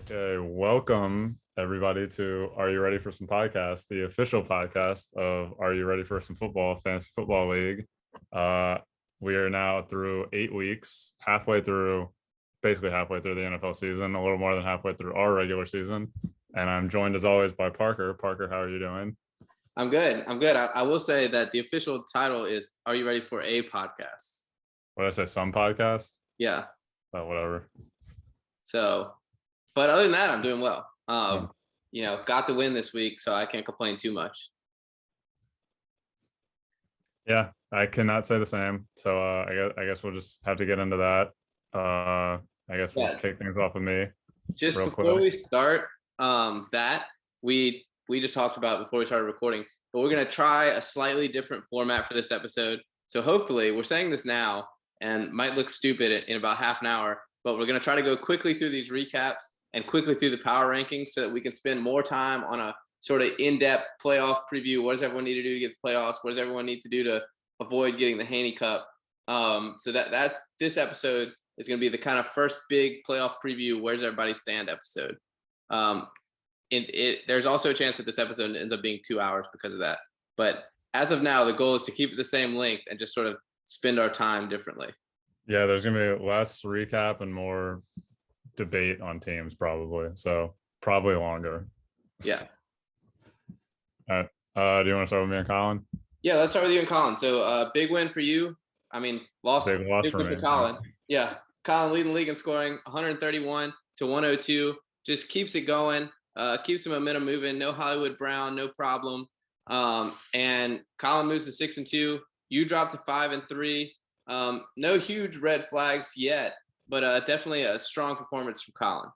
Okay, welcome everybody to Are You Ready for Some Podcast, the official podcast of Are You Ready for Some Football, Fantasy Football League. Uh, we are now through 8 weeks, basically halfway through the NFL season, a little more than halfway through our regular season. And I'm joined as always by Parker. Parker, how are you doing? I'm good. I will say that the official title is Are You Ready for a Podcast? What did I say? Some podcast? Yeah. Oh, whatever. So, but other than that, I'm doing well. Got the win this week, so I can't complain too much. Yeah, I cannot say the same. So I guess we'll just have to get into that. I guess we'll kick things off with me. Just before we start, that we just talked about before we started recording, but we're gonna try a slightly different format for this episode. So hopefully, we're saying this now and might look stupid in about half an hour, but we're gonna try to go quickly through these recaps and quickly through the power rankings so that we can spend more time on a sort of in-depth playoff preview. What does everyone need to do to get the playoffs? What does everyone need to do to avoid getting the Haney Cup? So that's this episode is going to be the kind of first big playoff preview. Where's everybody stand episode? There's also a chance that this episode ends up being 2 hours because of that. But as of now, the goal is to keep it the same length and just sort of spend our time differently. Yeah, there's going to be less recap and more debate on teams probably. So probably longer. Yeah. All right. Do you want to start with me and Colin? Yeah, let's start with you and Colin. So big win for you. I mean, big loss for me. Colin. Yeah. Colin leading the league in scoring, 131 to 102. Just keeps it going. Keeps the momentum moving. No Hollywood Brown, no problem. And Colin moves to 6-2. You dropped to 5-3. No huge red flags yet, but definitely a strong performance from Colin.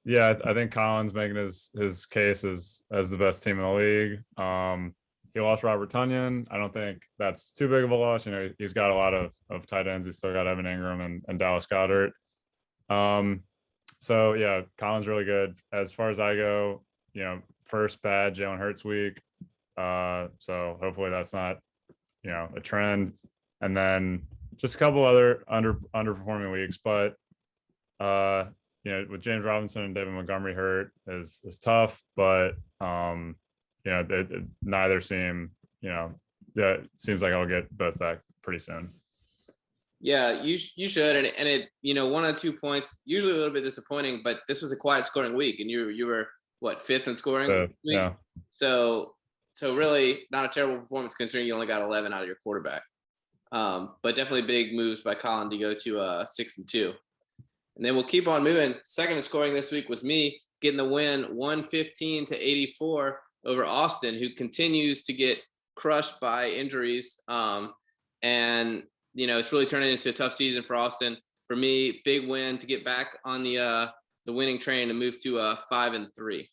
Yeah, I think Colin's making his case as the best team in the league. He lost Robert Tonyan. I don't think that's too big of a loss. You know, he's got a lot of tight ends. He's still got Evan Ingram and Dallas Goedert. So yeah, Colin's really good. As far as I go, you know, first bad Jalen Hurts week. So hopefully that's not, you know, a trend. And then just a couple other underperforming weeks, but you know, with James Robinson and David Montgomery hurt is tough, but you know, neither seem, you know, it seems like I'll get both back pretty soon. Yeah, you should, and it, you know, 1 or 2 points, usually a little bit disappointing, but this was a quiet scoring week, and you were what, 5th in scoring? Yeah. So really not a terrible performance considering you only got 11 out of your quarterback. But definitely big moves by Colin to go to 6-2. And then we'll keep on moving. Second in scoring this week was me getting the win 115 to 84 over Austin, who continues to get crushed by injuries. And, you know, it's really turning into a tough season for Austin. For me, big win to get back on the winning train and move to 5-3.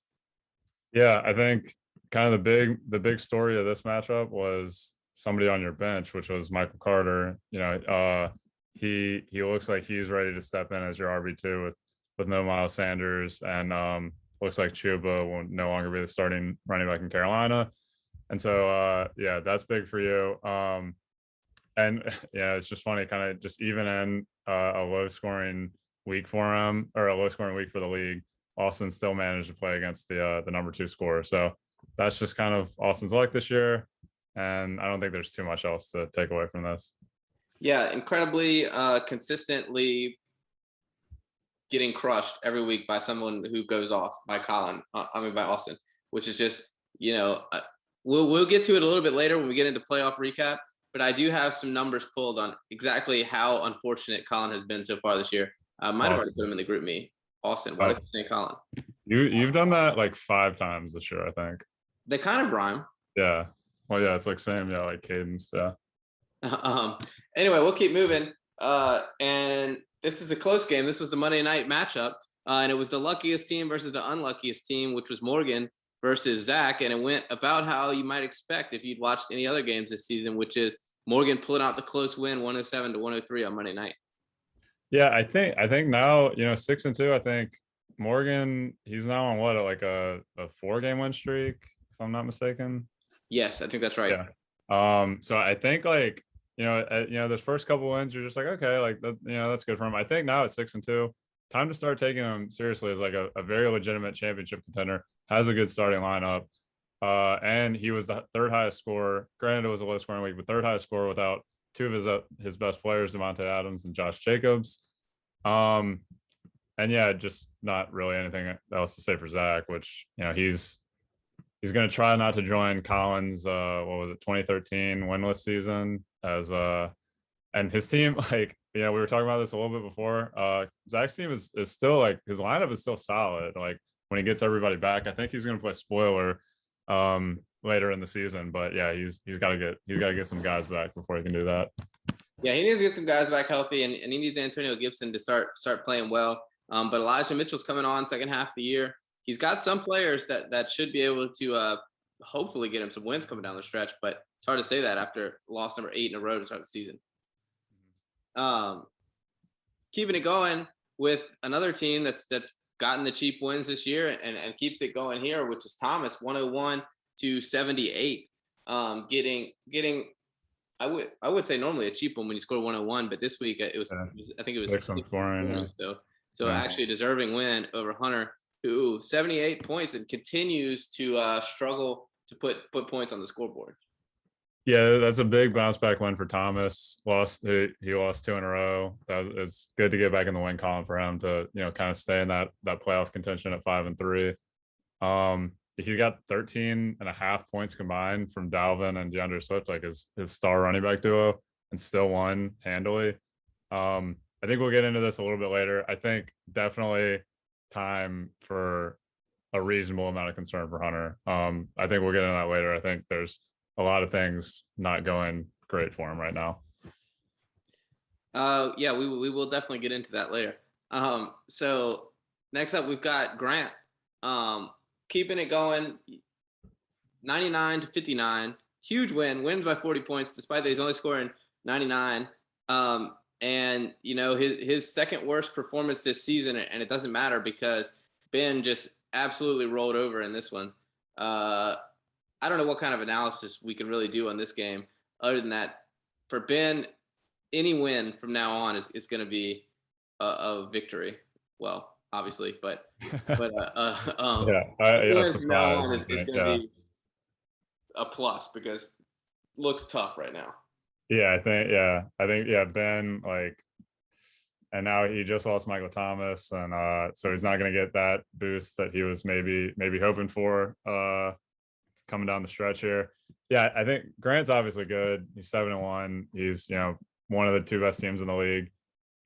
Yeah, I think kind of the big story of this matchup was somebody on your bench, which was Michael Carter. You know, he looks like he's ready to step in as your RB2 with no Miles Sanders, and looks like Chuba will no longer be the starting running back in Carolina. And so yeah, that's big for you. And yeah, it's just funny, kind of just even in a low scoring week for him, or a low scoring week for the league, Austin still managed to play against the number 2 scorer. So that's just kind of Austin's luck this year. And I don't think there's too much else to take away from this. Yeah, incredibly consistently getting crushed every week by someone who goes off, by Colin. By Austin, which is just, you know, we'll get to it a little bit later when we get into playoff recap. But I do have some numbers pulled on exactly how unfortunate Colin has been so far this year. Might have already put him in the group me. Austin, why did you say Colin? You've done that like 5 times this year, I think. They kind of rhyme. Yeah. Well, yeah, it's like same, yeah, like cadence. Yeah. Anyway, we'll keep moving. And this is a close game. This was the Monday night matchup, and it was the luckiest team versus the unluckiest team, which was Morgan versus Zach, and it went about how you might expect if you'd watched any other games this season, which is Morgan pulling out the close win, 107 to 103 on Monday night. Yeah, I think now, you know, 6-2. I think Morgan, he's now on what, like a 4-game win streak, if I'm not mistaken. Yes, I think that's right. Yeah. So I think, like, you know, those first couple wins, you're just like, okay, like, you know, that's good for him. I think now at 6-2, time to start taking him seriously as like a very legitimate championship contender. Has a good starting lineup. And he was the third highest scorer. Granted, it was a low scoring week, but third highest scorer without two of his best players, Devontae Adams and Josh Jacobs. And yeah, just not really anything else to say for Zach, which he's going to try not to join Collins. What was it, 2013 winless season as and his team, like, we were talking about this a little bit before. Zach's team is still like, his lineup is still solid. Like when he gets everybody back, I think he's going to play spoiler later in the season. But yeah, he's got to get some guys back before he can do that. Yeah, he needs to get some guys back healthy, and he needs Antonio Gibson to start playing well. But Elijah Mitchell's coming on second half of the year. He's got some players that should be able to hopefully get him some wins coming down the stretch, but it's hard to say that after loss number 8 in a row to start the season. Keeping it going with another team that's gotten the cheap wins this year and keeps it going here, which is Thomas, 101 to 78. Getting I would say normally a cheap one when you score 101, but this week I think it was 6 on scoring. So actually a deserving win over Hunter, who 78 points and continues to struggle to put points on the scoreboard. Yeah, that's a big bounce back win for Thomas. He lost 2 in a row. It's good to get back in the win column for him to kind of stay in that playoff contention at 5-3. He's got 13.5 points combined from Dalvin and DeAndre Swift, like his star running back duo, and still won handily. I think we'll get into this a little bit later. I think definitely time for a reasonable amount of concern for Hunter. I think we'll get into that later. I think there's a lot of things not going great for him right now. Yeah, we will definitely get into that later. So next up, we've got Grant. Keeping it going, 99 to 59. Huge wins by 40 points, despite that he's only scoring 99. And his second worst performance this season, and it doesn't matter because Ben just absolutely rolled over in this one. I don't know what kind of analysis we can really do on this game, other than that, for Ben, any win from now on is going to be a victory. Well, obviously, but surprise. From now on is going to be a plus because it looks tough right now. Yeah, I think Ben, like, and now he just lost Michael Thomas, and so he's not going to get that boost that he was maybe hoping for coming down the stretch here. Yeah, I think Grant's obviously good. He's 7-1. He's one of the 2 best teams in the league.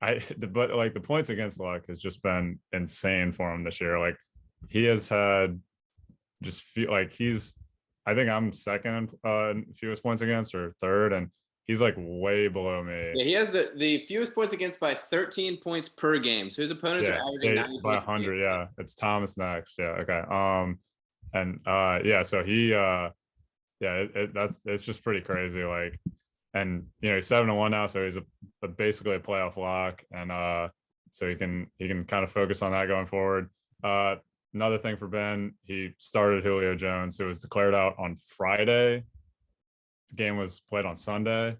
But like the points against luck has just been insane for him this year. Like he has had just feel like I think I'm second fewest points against or third, and he's like way below me. Yeah, he has the fewest points against by 13 points per game. So his opponents are averaging 90 by points 100. Yeah, it's Thomas next. Yeah, okay. So he it's just pretty crazy. Like, and he's 7-1 now, so he's basically a playoff lock, and so he can kind of focus on that going forward. Another thing for Ben, he started Julio Jones, who was declared out on Friday. The game was played on Sunday.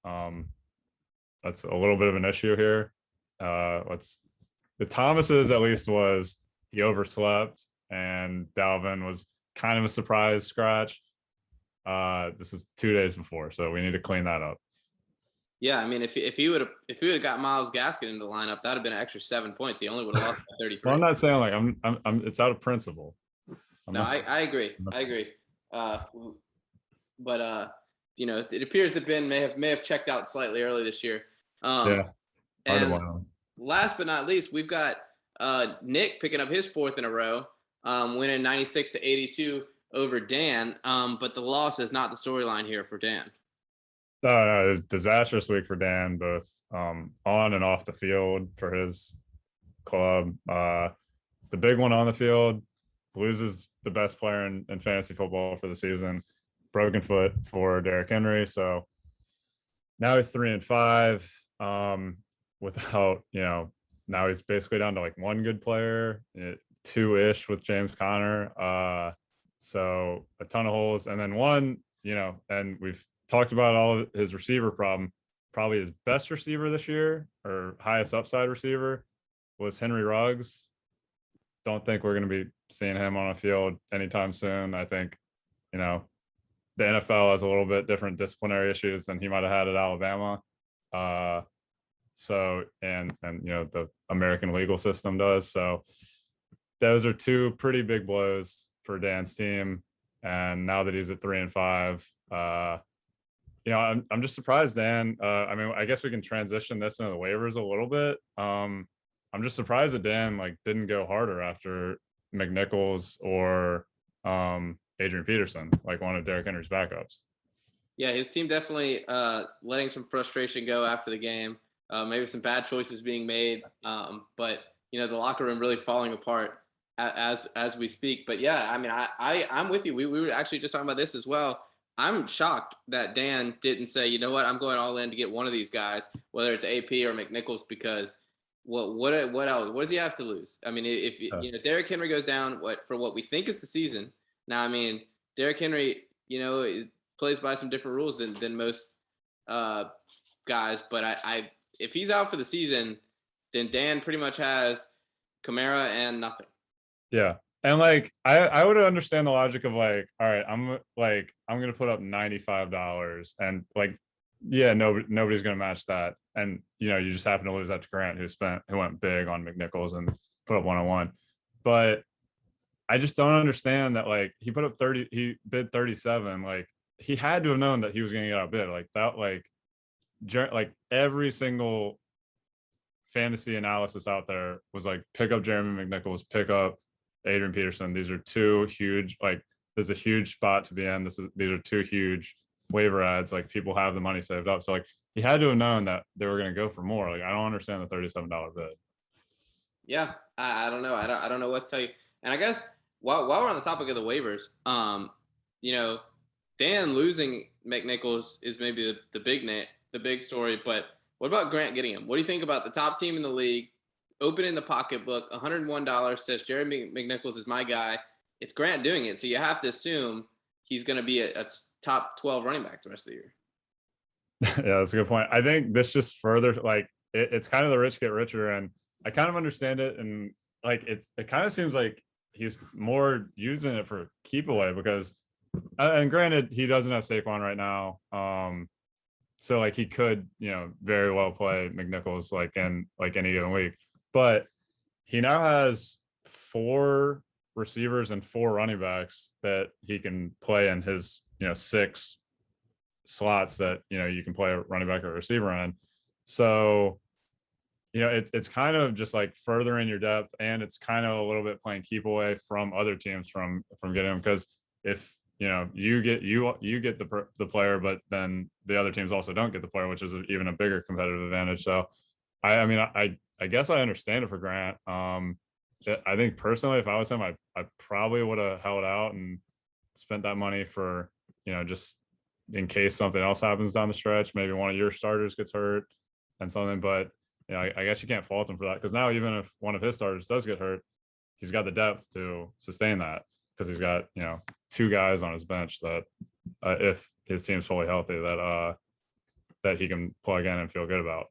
That's a little bit of an issue here. The Thomas's at least was he overslept, and Dalvin was kind of a surprise scratch. This was 2 days before, so we need to clean that up. Yeah, I mean, if he would have got Myles Gaskin in the lineup, that would have been an extra 7 points. He only would have lost by 33. Well, I'm not saying like I'm it's out of principle. I agree. But it appears that Ben may have checked out slightly early this year. And last but not least, we've got Nick picking up his 4th in a row, winning 96 to 82 over Dan. But the loss is not the storyline here for Dan. No, it's a disastrous week for Dan, both on and off the field for his club. The big one on the field, loses the best player in fantasy football for the season, broken foot for Derrick Henry. So now he's 3-5 without, now he's basically down to like 1 good player, 2-ish with James Conner. So a ton of holes. And then one, and we've talked about all of his receiver problem, probably his best receiver this year or highest upside receiver, was Henry Ruggs. Don't think we're going to be seeing him on a field anytime soon. I think, you know, the NFL has a little bit different disciplinary issues than he might have had at Alabama. So, and you know, the American legal system does. So those are two pretty big blows for Dan's team. And now that he's at 3-5, you know, I'm just surprised, Dan. I mean, I guess we can transition this into the waivers a little bit. I'm just surprised that Dan like didn't go harder after McNichols or Adrian Peterson, like one of Derrick Henry's backups. Yeah, his team definitely letting some frustration go after the game. Maybe some bad choices being made, but you know, the locker room really falling apart as we speak. But yeah, I mean, I'm with you. We were actually just talking about this as well. I'm shocked that Dan didn't say, you know what, I'm going all in to get one of these guys, whether it's AP or McNichols, because what else? What does he have to lose? I mean, if you know Derrick Henry goes down, for what we think is the season. Now, I mean, Derrick Henry, you know, plays by some different rules than most guys, but I if he's out for the season, then Dan pretty much has Kamara and nothing. Yeah. And like I would understand the logic of like, all right, I'm gonna put up $95 and like, yeah, nobody's gonna match that. And you know, you just happen to lose that to Grant, who went big on McNichols and put up 101. But I just don't understand that like he put up 30, he bid 37. Like he had to have known that he was gonna get outbid. Like that, like every single fantasy analysis out there was like pick up Jeremy McNichols, pick up Adrian Peterson. These are two huge, like there's a huge spot to be in. These are two huge waiver ads. Like people have the money saved up. So like he had to have known that they were going to go for more. Like I don't understand the $37 bid. Yeah, I don't know. I don't know what to tell you. And I guess while we're on the topic of the waivers, you know, Dan losing McNichols is maybe the big story. But what about Grant getting him? What do you think about the top team in the league? Opening the pocketbook, $101 says Jeremy McNichols is my guy. It's Grant doing it, so you have to assume he's going to be a top 12 running back the rest of the year. Yeah, that's a good point. I think this just further like it's kind of the rich get richer, and I kind of understand it, and like it kind of seems like he's more using it for keep away because, and granted, he doesn't have Saquon right now, so like he could, you know, very well play McNichols like in like any given week. But he now has 4 receivers and 4 running backs that he can play in his, you know, 6 slots that, you know, you can play a running back or receiver in. So, you know, it's kind of just like furthering your depth, and it's kind of a little bit playing keep away from other teams from getting him, because if you know you get the player, but then the other teams also don't get the player, which is even a bigger competitive advantage. So, I mean, I guess I understand it for Grant. I think personally, if I was him, I probably would have held out and spent that money for, you know, just in case something else happens down the stretch. Maybe one of your starters gets hurt and something. But you know, I guess you can't fault him for that, because now even if one of his starters does get hurt, he's got the depth to sustain that, because he's got, you know, 2 guys on his bench that if his team's fully healthy, that he can plug in and feel good about.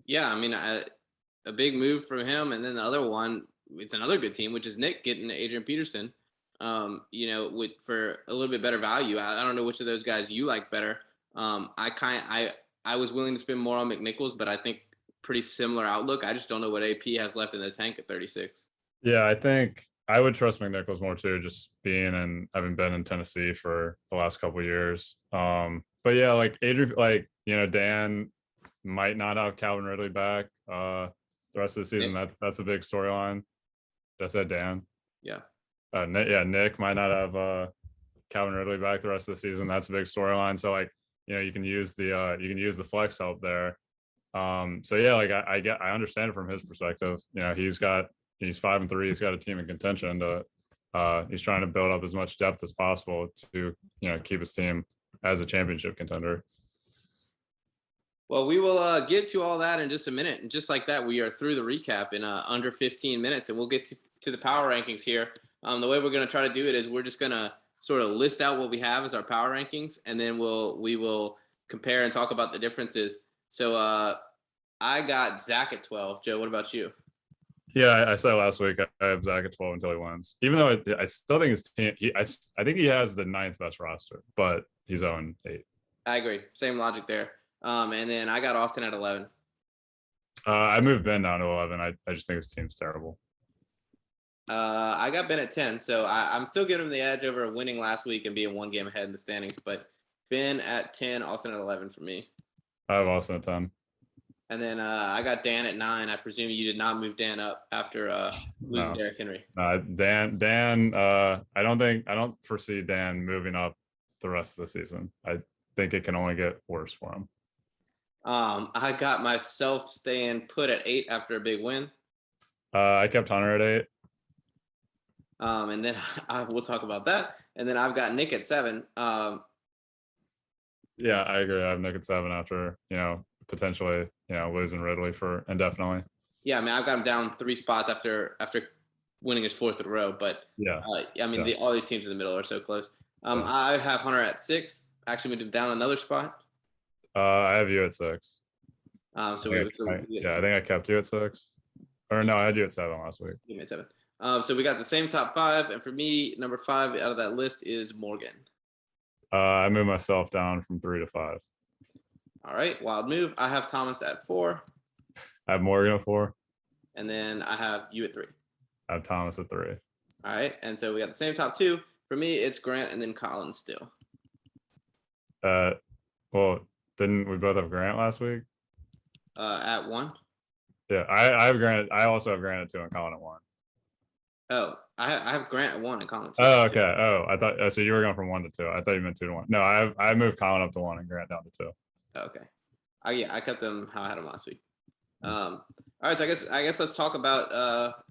Yeah, I mean, a big move from him, and then the other one, it's another good team, which is Nick getting Adrian Peterson. You know, for a little bit better value. I don't know which of those guys you like better. I was willing to spend more on McNichols, but I think pretty similar outlook. I just don't know what AP has left in the tank at 36. Yeah, I think I would trust McNichols more too, just having been in Tennessee for the last couple of years. But yeah, like Adrian, like, you know, Dan might not have Calvin Ridley back the rest of the season. That's a big storyline. That's it, Dan. Yeah. Nick might not have Calvin Ridley back the rest of the season. That's a big storyline. So like, you know, you can use the flex help there. So yeah, like I understand it from his perspective. You know, he's 5-3. He's got a team in contention to he's trying to build up as much depth as possible to, you know, keep his team as a championship contender. Well, we will get to all that in just a minute. And just like that, we are through the recap in under 15 minutes, and we'll get to the power rankings here. The way we're going to try to do it is we're just going to sort of list out what we have as our power rankings, and then we will compare and talk about the differences. So I got Zach at 12. Joe, what about you? Yeah, I said last week I have Zach at 12 until he wins. Even though I still think his team, I think he has the ninth best roster, but he's on 8. I agree. Same logic there. And then I got Austin at 11. I moved Ben down to 11. I just think his team's terrible. I got Ben at 10, so I'm still giving him the edge over winning last week and being one game ahead in the standings. But Ben at 10, Austin at 11 for me. I have Austin at 10. And then I got Dan at 9. I presume you did not move Dan up after losing No. Derrick Henry. Dan. I don't foresee Dan moving up the rest of the season. I think it can only get worse for him. I got myself staying put at 8 after a big win. I kept Hunter at 8. And then we'll talk about that. And then I've got Nick at 7. Yeah, I agree. I have Nick at 7 after, potentially, losing Ridley for indefinitely. Yeah, I mean, I've got him down 3 spots after winning his 4th in a row. But yeah, I mean, yeah. all these teams in the middle are so close. Yeah. I have Hunter at 6. Actually moved him down another spot. I have you at 6. I think I kept you at 6. Or no, I had you at 7 last week. You made 7. So we got the same top 5, and for me, number 5 out of that list is Morgan. I moved myself down from 3 to 5. All right, wild move. I have Thomas at 4. I have Morgan at 4. And then I have you at 3. I have Thomas at 3. All right, and so we got the same top 2. For me, it's Grant and then Collins still. Well, didn't we both have Grant last week? At 1. Yeah, I have Grant. I also have Grant at 2 and Colin at 1. Oh, I have Grant at 1 and Collins. Oh, okay. Oh, I thought so. You were going from 1 to 2. I thought you meant 2 to 1. No, I moved Colin up to 1 and Grant down to 2. Okay. I kept them how I had them last week. All right, so I guess let's talk about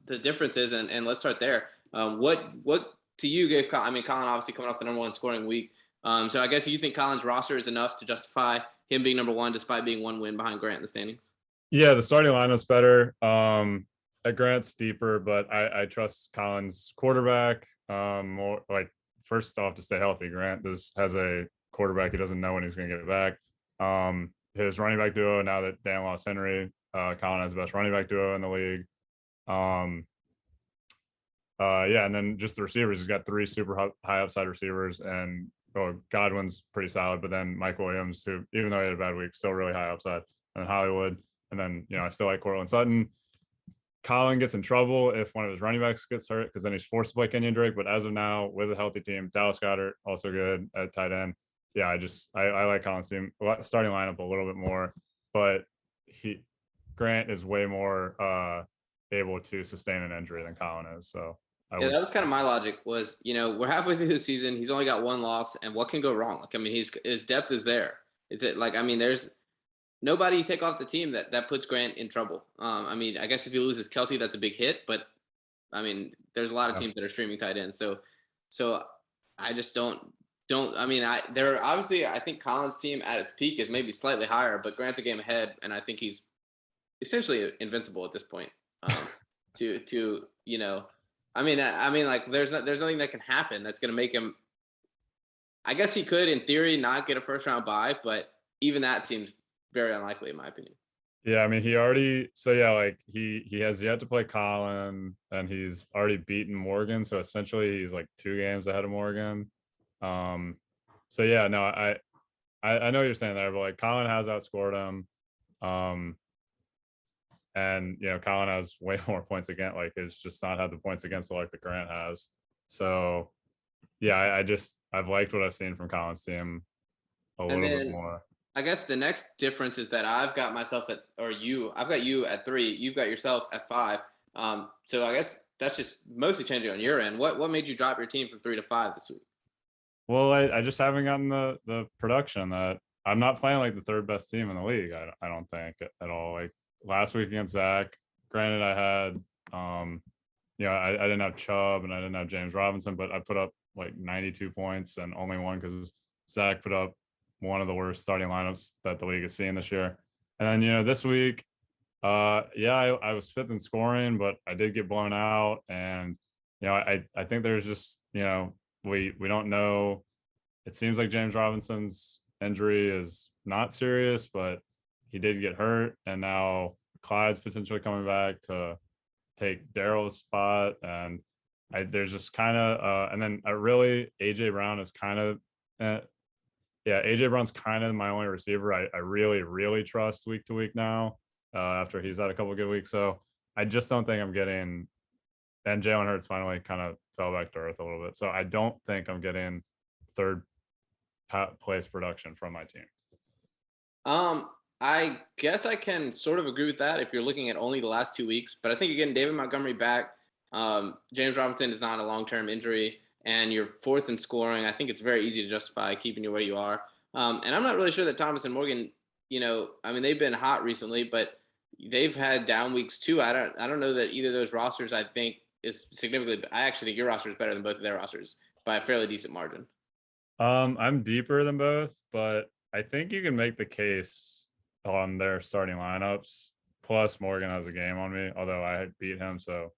the differences and let's start there. What to you gave Colin? I mean, Colin obviously coming off the number 1 scoring week. So I guess you think Colin's roster is enough to justify him being number 1 despite being 1 win behind Grant in the standings? Yeah, the starting lineup's better. At Grant's deeper, but I trust Colin's quarterback. More like first off to stay healthy. Grant has a quarterback. He doesn't know when he's going to get it back. His running back duo, now that Dan lost Henry, Colin has the best running back duo in the league. Yeah, and then just the receivers. He's got 3 super high upside receivers, and Godwin's pretty solid, but then Mike Williams, who even though he had a bad week, still really high upside, and then Hollywood, and then I still like Cortland Sutton. Colin gets in trouble if one of his running backs gets hurt because then he's forced to play Kenyon Drake. But as of now, with a healthy team, Dallas Goedert also good at tight end. Yeah, I like Colin's team starting lineup a little bit more, but Grant is way more able to sustain an injury than Colin is. So that was kind of my logic. Was we're halfway through the season, he's only got 1 loss, and what can go wrong? Like I mean, his depth is there. There's nobody you take off the team that puts Grant in trouble. I mean, I guess if he loses Kelsey, that's a big hit, but I mean, there's a lot of teams that are streaming tight ends. So I just don't. I mean, I think Collins' team at its peak is maybe slightly higher, but Grant's a game ahead, and I think he's essentially invincible at this point. I mean, like there's nothing that can happen that's going to make him. I guess he could, in theory, not get a first round bye, but even that seems very unlikely in my opinion. Yeah, I mean, he has yet to play Colin, and he's already beaten Morgan, so essentially he's like 2 games ahead of Morgan. So yeah, no, I know what you're saying there, but like Colin has outscored him, and Colin has way more points against, like it's just not had the points against like that Grant has. So yeah, I've liked what I've seen from Colin's team a little bit more. I guess the next difference is that I've got you at 3. You've got yourself at 5. So I guess that's just mostly changing on your end. What made you drop your team from 3 to 5 this week? Well, I just haven't gotten the production that I'm not playing like the 3rd best team in the league. I don't think at all. Like last week against Zach, granted I had, I didn't have Chubb and I didn't have James Robinson, but I put up like 92 points and only won because Zach put up one of the worst starting lineups that the league has seen this year. And then, this week, I was 5th in scoring, but I did get blown out. And, I think there's just, we don't know. It seems like James Robinson's injury is not serious, but he did get hurt. And now Clyde's potentially coming back to take Daryl's spot, and there's just kind of and then I really AJ Brown is kind of yeah, AJ Brown's kind of my only receiver I really trust week to week now after he's had a couple good weeks. So I just don't think I'm getting, and Jalen Hurts finally kind of fell back to earth a little bit. So I don't think I'm getting third place production from my team. I guess I can sort of agree with that if you're looking at only the last 2 weeks, but I think you're getting David Montgomery back. James Robinson is not a long-term injury, and you're fourth in scoring. I think it's very easy to justify keeping you where you are. And I'm not really sure that Thomas and Morgan, I mean, they've been hot recently, but they've had down weeks too. I don't know that either of those rosters I think is significantly. I actually think your roster is better than both of their rosters by a fairly decent margin. I'm deeper than both, but I think you can make the case on their starting lineups. Plus, Morgan has a game on me, although I beat him. So,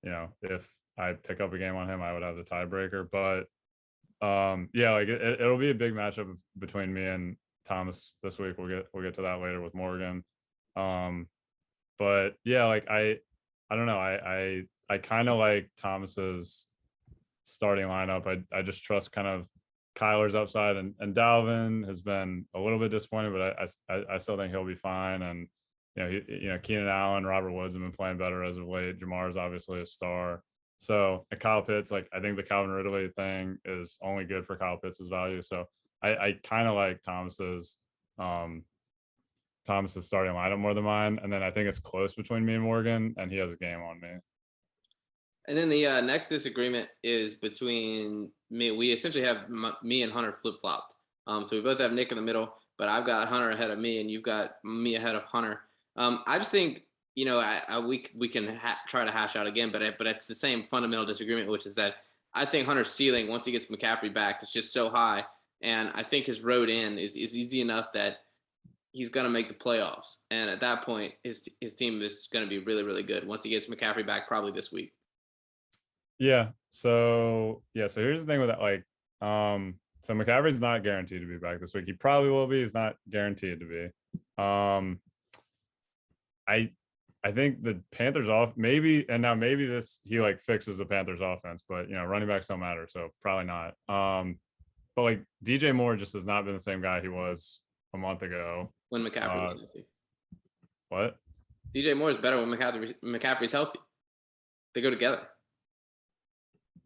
if I pick up a game on him, I would have the tiebreaker. But yeah, like it'll be a big matchup between me and Thomas this week. We'll get to that later with Morgan. But yeah, like I don't know. I kind of like Thomas's starting lineup. I just trust kind of Kyler's upside, and Dalvin has been a little bit disappointed, but I still think he'll be fine. And Keenan Allen, Robert Woods have been playing better as of late. Jamar is obviously a star. So and Kyle Pitts, like I think the Calvin Ridley thing is only good for Kyle Pitts' value. So I kind of like Thomas's starting lineup more than mine. And then I think it's close between me and Morgan, and he has a game on me. And then the next disagreement is between me. We essentially have me and Hunter flip-flopped. So we both have Nick in the middle, but I've got Hunter ahead of me, and you've got me ahead of Hunter. I just think, we can try to hash out again, but it's the same fundamental disagreement, which is that I think Hunter's ceiling, once he gets McCaffrey back, is just so high. And I think his road in is easy enough that he's going to make the playoffs. And at that point, his team is going to be really, really good once he gets McCaffrey back, probably this week. Yeah. So here's the thing with that. Like, so McCaffrey's not guaranteed to be back this week. He probably will be. He's not guaranteed to be. I think the Panthers maybe this he like fixes the Panthers offense, but running backs don't matter, so probably not. But like DJ Moore just has not been the same guy he was a month ago when McCaffrey was healthy. What? DJ Moore is better when McCaffrey's healthy. They go together.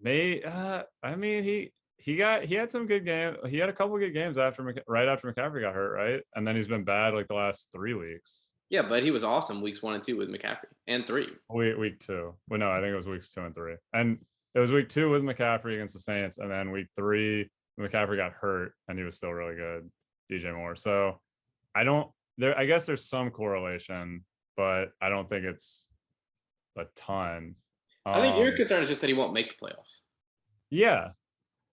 I mean, he had some good games. He had a couple good games right after McCaffrey got hurt, right? And then he's been bad like the last 3 weeks. Yeah, but he was awesome weeks 1 and 2 with McCaffrey, and 3. Week 2. Well, no, I think it was weeks 2 and 3. And it was week 2 with McCaffrey against the Saints, and then week 3 McCaffrey got hurt, and he was still really good, DJ Moore. So I guess there's some correlation, but I don't think it's a ton. I think your concern is just that he won't make the playoffs. Yeah.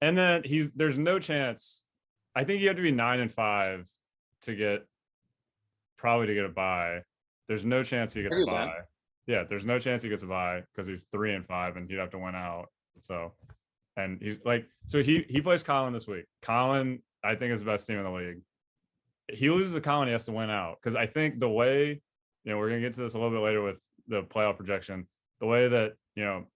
And then there's no chance. I think you have to be 9-5 to get a bye. There's no chance he gets a bye. Yeah, there's no chance he gets a bye because he's 3-5 and he'd have to win out. So, and he's like, so he plays Colin this week. Colin, I think, is the best team in the league. He loses to Colin, he has to win out. Because I think the way, we're gonna get to this a little bit later with the playoff projection. The way that,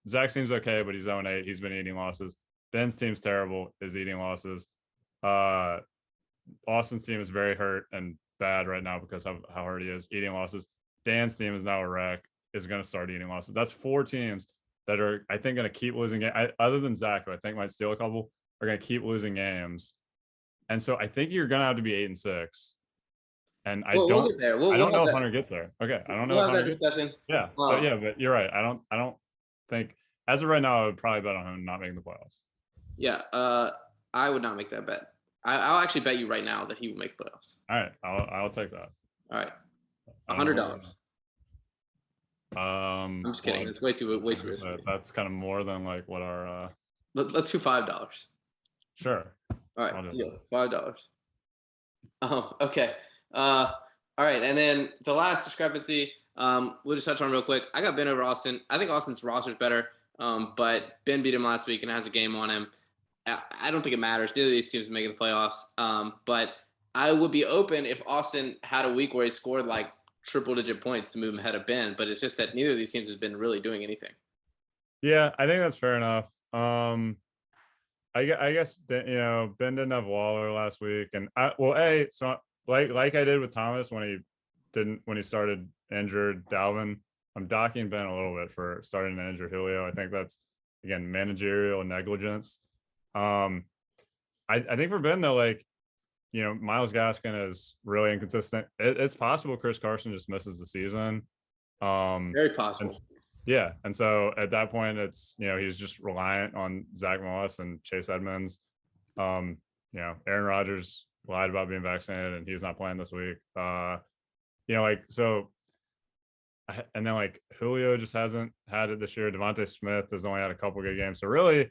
Zach seems okay, but he's 0-8. He's been eating losses. Ben's team's terrible, is eating losses. Austin's team is very hurt and bad right now because of how hurt he is, eating losses. Dan's team is now a wreck, is going to start eating losses. That's 4 teams that are, I think, going to keep losing games. Other than Zach, who I think might steal a couple, are going to keep losing games. And so I think you're going to have to be 8-6. And I don't know if Hunter gets there. Okay, I don't know if Hunter gets there. Yeah. So yeah, but you're right. I don't think, as of right now, I would probably bet on him not making the playoffs. Yeah, I would not make that bet. I'll actually bet you right now that he will make the playoffs. All right, I'll take that. All right, $100. I'm just kidding. It's way too risky. That's kind of more than like what our. Let's do $5. Sure. All right. Yeah, $5. Okay. All right, and then the last discrepancy, we'll just touch on real quick. I got Ben over Austin. I think Austin's roster is better, but Ben beat him last week and has a game on him. I don't think it matters. Neither of these teams are making the playoffs. But I would be open if Austin had a week where he scored like triple-digit points to move him ahead of Ben, but it's just that neither of these teams has been really doing anything. Yeah, I think that's fair enough. I guess Ben didn't have Waller last week, and so like I did with Thomas when he started injured Dalvin. I'm docking Ben a little bit for starting to injure Julio. I think that's again managerial negligence. I think for Ben though, like Myles Gaskin is really inconsistent. It's possible Chris Carson just misses the season. Very possible. And so at that point, it's he's just reliant on Zach Moss and Chase Edmonds. Aaron Rodgers lied about being vaccinated and he's not playing this week. And then like Julio just hasn't had it this year. Devontae Smith has only had a couple good games. So really,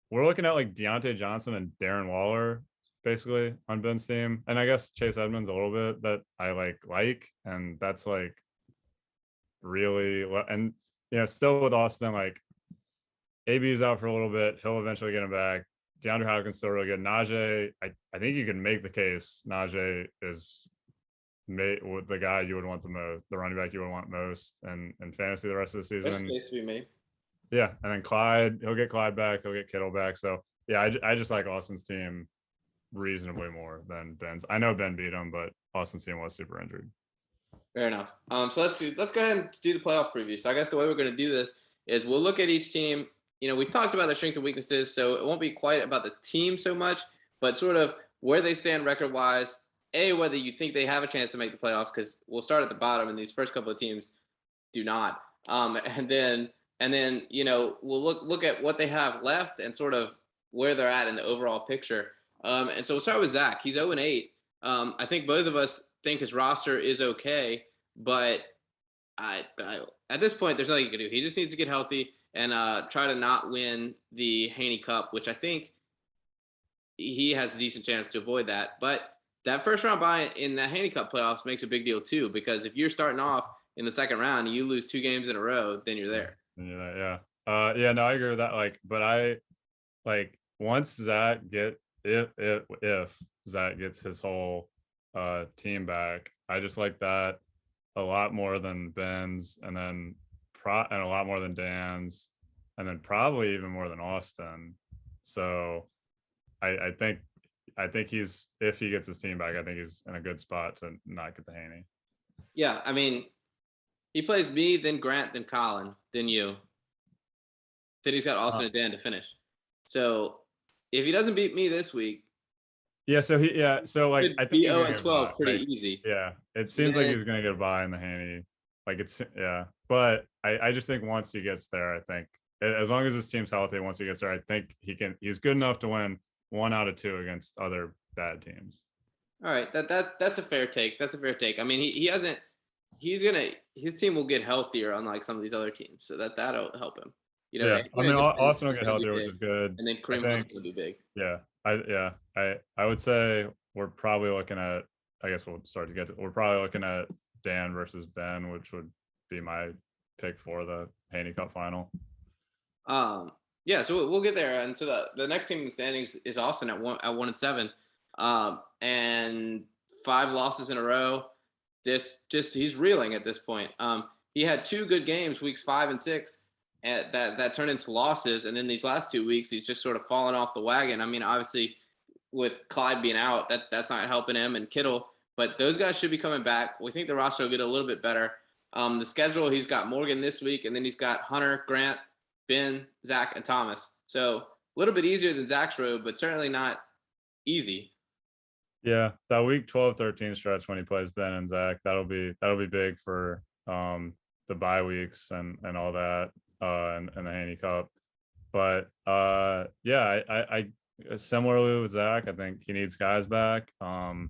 we're looking at like Deontay Johnson and Darren Waller basically on Ben's team, and I guess Chase Edmonds a little bit that I like, and that's like really, and still with Austin, like AB is out for a little bit. He'll eventually get him back. DeAndre Hopkins still really good. Najee, I think you can make the case Najee is the guy you would want the most, the running back you would want most, and fantasy the rest of the season. Case to be made. Yeah, and then Clyde, he'll get Clyde back. He'll get Kittle back. So yeah, I just like Austin's team reasonably more than Ben's. I know Ben beat him, but Austin's team was super injured. Fair enough. So let's go ahead and do the playoff preview. So I guess the way we're going to do this is we'll look at each team. We've talked about their strengths and weaknesses, so it won't be quite about the team so much, but sort of where they stand record-wise, whether you think they have a chance to make the playoffs, because we'll start at the bottom, and these first couple of teams do not. And then we'll look at what they have left and sort of where they're at in the overall picture. And so we'll start with Zach. He's 0-8. I think both of us think his roster is okay, but I at this point, there's nothing he can do. He just needs to get healthy and try to not win the Haney Cup, which I think he has a decent chance to avoid that. But that first round bye in the Haney Cup playoffs makes a big deal too, because if you're starting off in the second round and you lose 2 games in a row, then you're there. Yeah. No, I agree with that. Like, but I like once Zach if Zach gets his whole team back, I just like that a lot more than Ben's, and then and a lot more than Dan's, and then probably even more than Austin. So I think he's, if he gets his team back, I think he's in a good spot to not get the Haney. Yeah, I mean, he plays me, then Grant, then Colin, then you. Then he's got Austin and Dan to finish. So if he doesn't beat me this week, so like I think 0-12 pretty easy. Yeah, it seems like he's gonna get a bye in the Haney. Like but I just think once he gets there, I think as long as his team's healthy, once he gets there, I think he's good enough to win 1 out of 2 against other bad teams. All right, that's a fair take. That's a fair take. I mean, his team will get healthier unlike some of these other teams, so that'll help him. I mean, Austin will get healthier, which is good. And then Kareem Hunt's going to be big. Yeah, I would say we're probably looking at. I guess we'll start to get to. We're probably looking at Dan versus Ben, which would be my pick for the Haney Cup final. Yeah, so we'll get there, and so the next team in the standings is Austin at 1-7, and 5 losses in a row. He's reeling at this point. He had 2 good games, weeks 5 and 6. And that turned into losses, and then these last 2 weeks he's just sort of fallen off the wagon. I mean, obviously with Clyde being out, that's not helping him, and Kittle, but those guys should be coming back. We think the roster will get a little bit better. The schedule, he's got Morgan this week, and then he's got Hunter, Grant, Ben, Zach, and Thomas. So a little bit easier than Zach's road, but certainly not easy. Yeah, that week 12-13 stretch when he plays Ben and Zach, that'll be big for the bye weeks and all that. And the Haney Cup, but I similarly with Zach, I think he needs guys back. And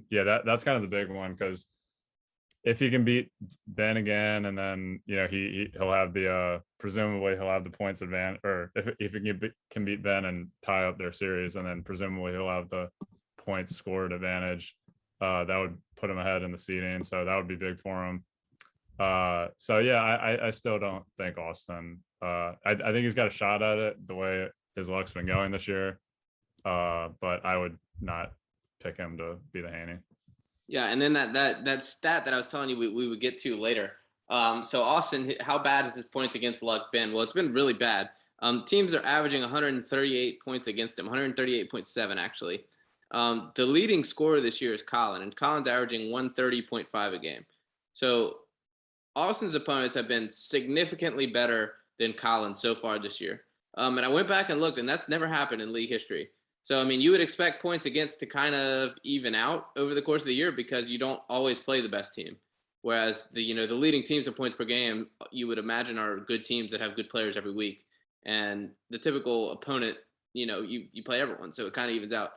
yeah, that's kind of the big one, because if he can beat Ben again, and then he'll have the presumably he'll have the points advantage, or if he can beat Ben and tie up their series, and then presumably he'll have the points scored advantage, that would put him ahead in the seeding. So that would be big for him. So yeah, I still don't think Austin. I think he's got a shot at it the way his luck's been going this year. But I would not pick him to be the Haney. Yeah, and then that stat that I was telling you we would get to later. So Austin, how bad has his points against luck been? Well, it's been really bad. Teams are averaging 138 points against him, 138.7 actually. The leading scorer this year is Colin, and Colin's averaging 130.5 a game. So Austin's opponents have been significantly better than Colin so far this year. And I went back and looked, and that's never happened in league history. So, I mean, you would expect points against to kind of even out over the course of the year because you don't always play the best team. Whereas the leading teams in points per game, you would imagine are good teams that have good players every week. And the typical opponent, you play everyone, so it kind of evens out.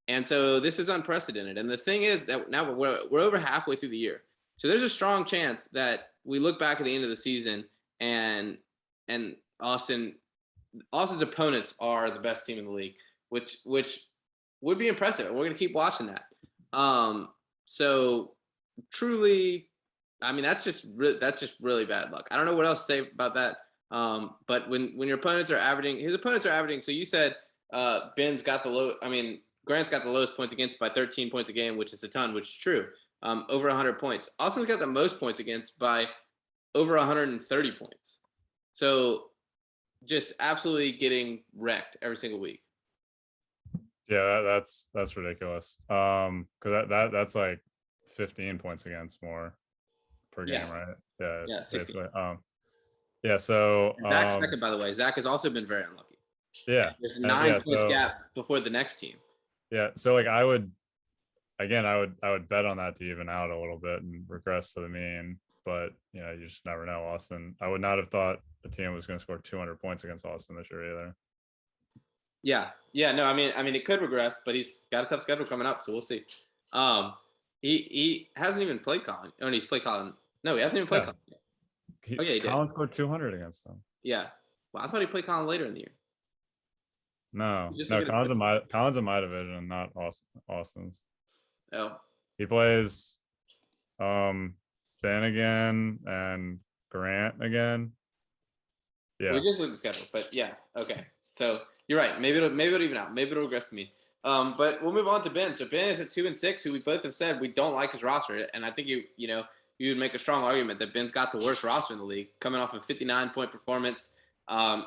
And so this is unprecedented. And the thing is that now we're over halfway through the year. So there's a strong chance that we look back at the end of the season and Austin's opponents are the best team in the league, which would be impressive. We're going to keep watching that. So truly, I mean, that's just really bad luck. I don't know what else to say about that. But when your opponents are averaging, his opponents are averaging. So you said Grant's got the lowest points against by 13 points a game, which is a ton, which is true. Over 100 points. Austin's got the most points against by over 130 points. So just absolutely getting wrecked every single week. Yeah, that's ridiculous. Because that's like 15 points against more per game, right? Yeah, Yeah, basically. Yeah. So Zach's second, by the way. Zach has also been very unlucky. Yeah, there's a 9 points so, gap before the next team. Yeah, so like I would bet on that to even out a little bit and regress to the mean, but you just never know. Austin, I would not have thought the team was going to score 200 points against Austin this year either. Yeah, no, I mean, it could regress, but he's got a tough schedule coming up, so we'll see. He hasn't even played Colin. Oh, he's played Colin. No, he hasn't even played Colin yet. He Colin scored 200 against them. Yeah. Well, I thought he played Colin later in the year. No, Colin's in my division, not Austin's. Oh. He plays Ben again and Grant again. Yeah. We just looked at the schedule, but yeah, okay. So you're right. Maybe it'll even out. Maybe it'll regress to me. But we'll move on to Ben. So Ben is at 2-6, who we both have said we don't like his roster, and I think you would make a strong argument that Ben's got the worst roster in the league, coming off a 59-point performance.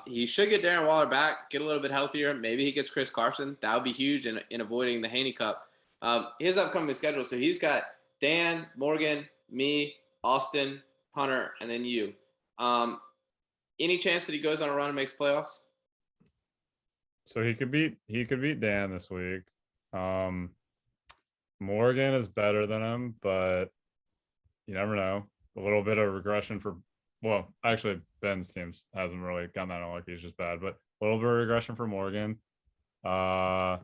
He should get Darren Waller back, get a little bit healthier. Maybe he gets Chris Carson. That would be huge in avoiding the Haney Cup. His upcoming schedule. So he's got Dan, Morgan, me, Austin, Hunter, and then you. Any chance that he goes on a run and makes playoffs? So he could beat Dan this week. Morgan is better than him, but you never know. A little bit of regression actually Ben's teams hasn't really gotten that unlucky. He's just bad, but a little bit of regression for Morgan. Yeah,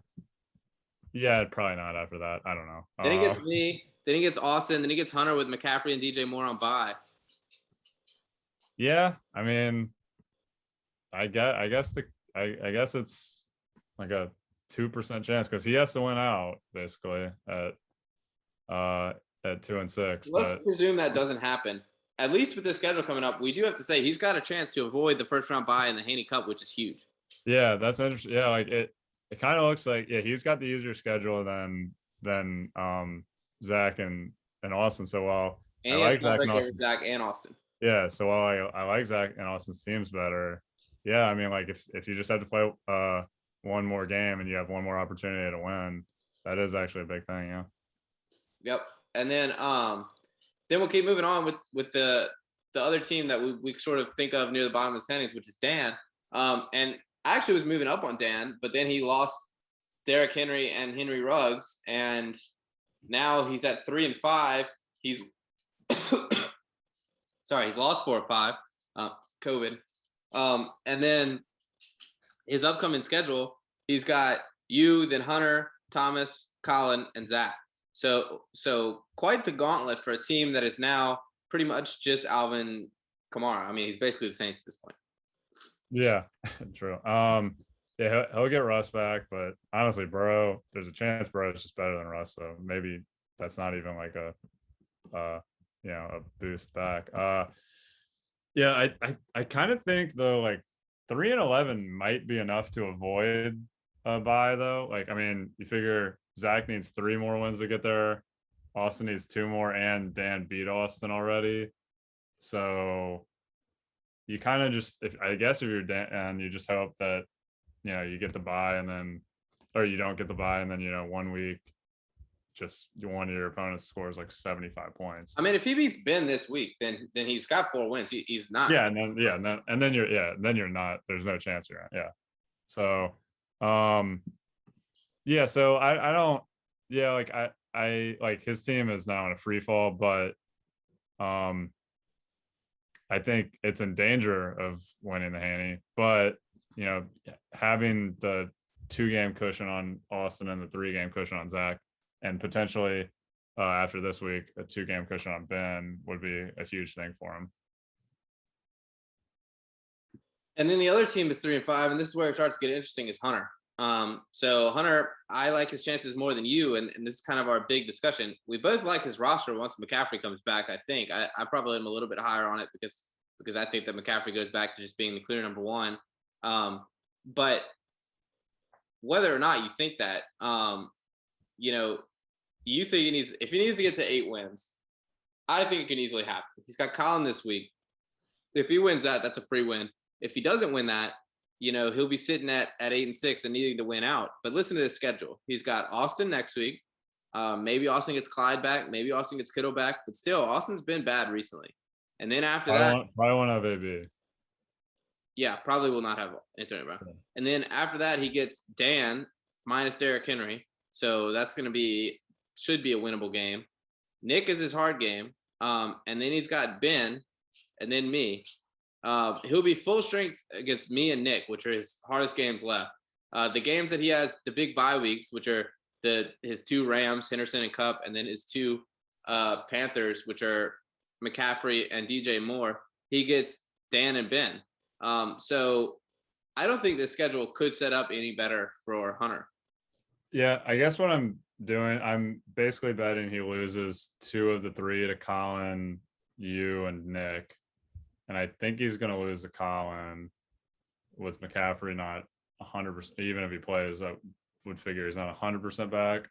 probably not after that. I don't know. Then he gets me. Then he gets Austin. Then he gets Hunter with McCaffrey and DJ Moore on bye. Yeah, I mean, I guess it's like a 2% chance because he has to win out basically at 2-6. Let's presume that doesn't happen. At least with this schedule coming up, we do have to say he's got a chance to avoid the first round bye in the Haney Cup, which is huge. Yeah, that's interesting. Yeah, like it kind of looks like he's got the easier schedule than Zach and Austin. So I like Zach and Austin. Yeah, so while I like Zach and Austin's teams better, yeah, I mean, like if you just have to play one more game and you have one more opportunity to win, that is actually a big thing. Yeah. Yep. And then we'll keep moving on with the other team that we sort of think of near the bottom of the standings, which is Dan. And I actually was moving up on Dan, but then he lost Derrick Henry and Henry Ruggs, and now he's at 3-5. He's sorry, he's lost 4 or 5. COVID. And then his upcoming schedule, he's got you, then Hunter, Thomas, Colin, and Zach. So quite the gauntlet for a team that is now pretty much just Alvin Kamara. I mean, he's basically the Saints at this point. Yeah, true. Yeah, he'll get Russ back, but honestly, there's a chance Burrow is just better than Russ, so maybe that's not even like a boost back. Yeah, I kind of think though, like 3-11 might be enough to avoid a bye though. Like, I mean, you figure Zach needs 3 more wins to get there. Austin needs 2 more, and Dan beat Austin already. So you kind of just, I guess if you're Dan, and you just hope that, you get the bye and then, or you don't get the bye and then, 1 week, just one of your opponents scores like 75 points. I mean, if he beats Ben this week, then he's got 4 wins. He's not. Yeah, and then you're not. There's no chance you're. Yeah. So, yeah. So I don't. Yeah, like I like his team is now in a free fall, but I think it's in danger of winning the Haney. But having the 2-game cushion on Austin and the 3-game cushion on Zach, and potentially after this week, a 2-game cushion on Ben would be a huge thing for him. And then the other team is 3-5, and this is where it starts to get interesting, is Hunter. So Hunter, I like his chances more than you, and this is kind of our big discussion. We both like his roster once McCaffrey comes back. I think I probably am a little bit higher on it because I think that McCaffrey goes back to just being the clear number 1. But whether or not you think that, you think if he needs to get to 8 wins, I think it can easily happen. He's got Colin this week. If he wins that, that's a free win. If he doesn't win that, he'll be sitting at 8-6 and needing to win out. But listen to this schedule. He's got Austin next week. Maybe Austin gets Clyde back. Maybe Austin gets Kittle back. But still, Austin's been bad recently. And then after that, probably won't have AB. Yeah, probably will not have internet around. And then after that, he gets Dan minus Derrick Henry. So that's going to should be a winnable game. Nick is his hard game. And then he's got Ben and then me. He'll be full strength against me and Nick, which are his hardest games left. The games that he has, the big bye weeks, which are his 2 Rams, Henderson and Cup, and then his 2 Panthers, which are McCaffrey and DJ Moore, he gets Dan and Ben. So I don't think this schedule could set up any better for Hunter. Yeah, I guess what I'm doing, I'm basically betting he loses 2 of the 3 to Colin, you, and Nick. And I think he's going to lose to Colin with McCaffrey not 100%. Even if he plays, I would figure he's not 100% back.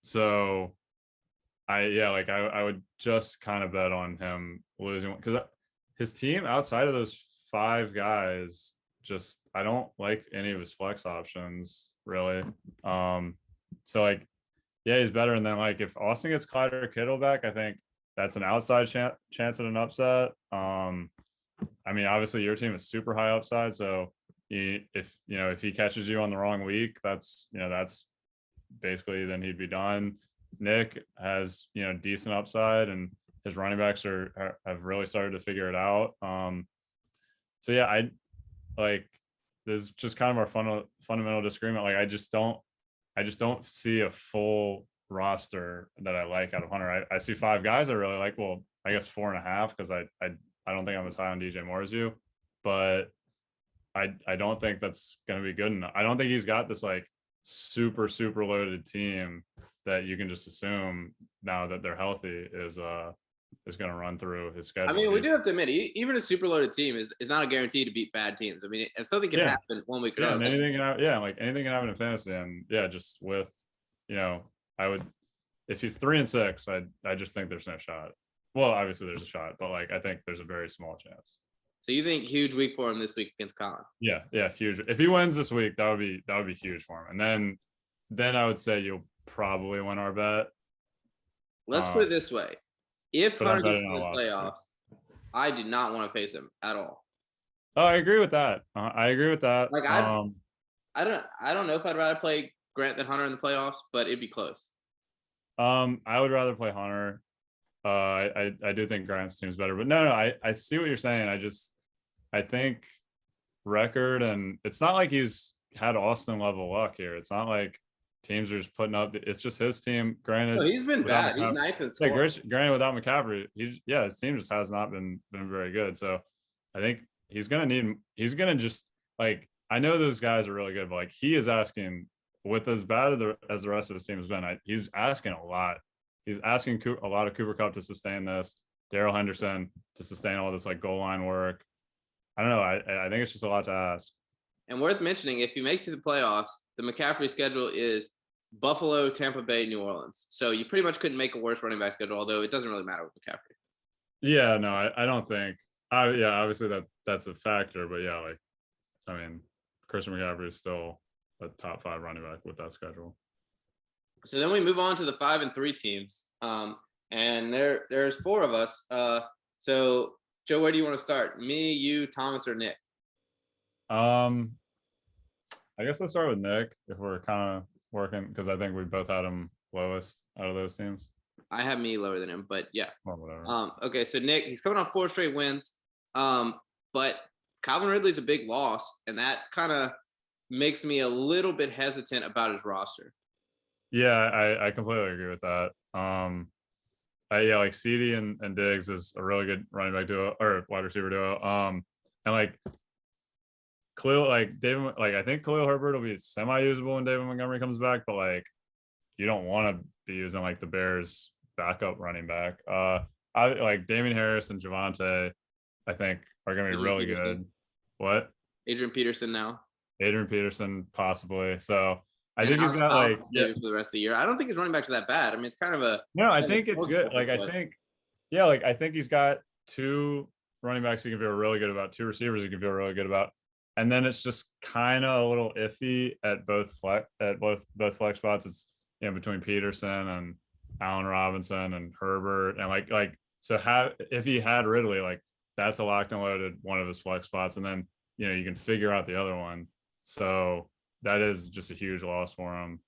So I would just kind of bet on him losing, because his team outside of those 5 guys, just I don't like any of his flex options really. So he's better. And then if Austin gets Clyde or Kittle back, I think that's an outside chance at an upset. I mean, obviously your team is super high upside. So if he catches you on the wrong week, that's basically, then he'd be done. Nick has, decent upside, and his running backs have really started to figure it out. So yeah, I this is just kind of our fundamental disagreement. I just don't see a full roster that I like out of Hunter. I see 5 guys I really like. Well, I guess 4.5, because I don't think I'm as high on DJ Moore as you, but I don't think that's going to be good enough. I don't think he's got this super loaded team that you can just assume now that they're healthy is going to run through his schedule. I mean, we do have to admit, even a super loaded teim is not a guarantee to beat bad teams. I mean, if something can happen 1 week or another, anything can happen in fantasy. And just with, I would, if he's 3-6, I just think there's no shot. Well, obviously there's a shot, but I think there's a very small chance. So you think huge week for him this week against Colin? Yeah, huge. If he wins this week, that would be huge for him. And then I would say you'll probably win our bet. Let's put it this way: if Hunter gets to the playoffs, I do not want to face him at all. Oh, I agree with that. I agree with that. I don't know if I'd rather play Grant than Hunter in the playoffs, but it'd be close. I would rather play Hunter. I do think Grant's team's better, but no, I see what you're saying. I think record, and it's not like he's had Austin level luck here. It's not like teams are just putting up. It's just his team. Granted, he's been bad. He's nice and scoring. Granted, without McCaffrey, his team just has not been very good. So I think he's gonna just I know those guys are really good, but he is asking, with as bad as the rest of his team has been, he's asking a lot. He's asking a lot of Cooper Kupp to sustain this, Darrell Henderson to sustain all this goal line work. I don't know. I think it's just a lot to ask. And worth mentioning, if he makes it to the playoffs, the McCaffrey schedule is Buffalo, Tampa Bay, New Orleans. So you pretty much couldn't make a worse running back schedule, although it doesn't really matter with McCaffrey. Yeah, no, I don't think. Yeah, obviously that's a factor, but yeah, like, I mean, Christian McCaffrey is still a top 5 running back with that schedule. So then we move on to the 5 and 3 teams, and there's 4 of us. So Joe, where do you want to start? Me, you, Thomas, or Nick? I guess let's start with Nick if we're kind of working, because I think we both had him lowest out of those teams. I have me lower than him, but yeah. Well, whatever. Okay, so Nick, he's coming off 4 straight wins, but Calvin Ridley's a big loss, and that kind of makes me a little bit hesitant about his roster. Yeah, I completely agree with that. Yeah, like CD and Diggs is a really good running back duo or wide receiver duo. And like Khalil, like David, like I think Khalil Herbert will be semi-usable when David Montgomery comes back, but like you don't want to be using like the Bears backup running back. I like Damian Harris and Javonte, I think are gonna be really good. What? Adrian Peterson now. Adrian Peterson, possibly. So I think he's got like for the rest of the year. I don't think his running backs are that bad. I mean, it's kind of a no. I think it's good. Like I think, yeah, like I think he's got 2 running backs he can feel really good about, 2 receivers he can feel really good about, and then it's just kind of a little iffy at both flex spots. It's between Peterson and Allen Robinson and Herbert, and like so if he had Ridley, like that's a locked and loaded one of his flex spots, and then you can figure out the other one. So that is just a huge loss for him.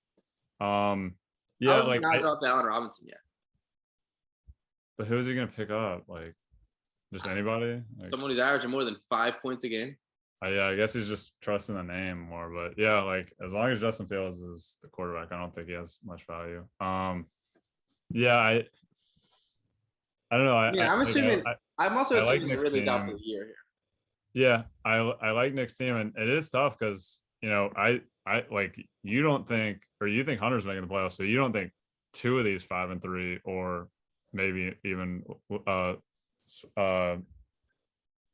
Yeah, like not dropped Allen Robinson yet. But who's he gonna pick up? Like just anybody? Like, someone who's averaging more than 5 points a game. Yeah, I guess he's just trusting the name more. But yeah, like as long as Justin Fields is the quarterback, I don't think he has much value. Yeah, I don't know. I'm assuming. I'm also assuming like really top of the year here. Yeah, I like Nick's team, and it is tough because I like you don't think, or you think Hunter's making the playoffs, so you don't think 2 of these 5 and 3, or maybe even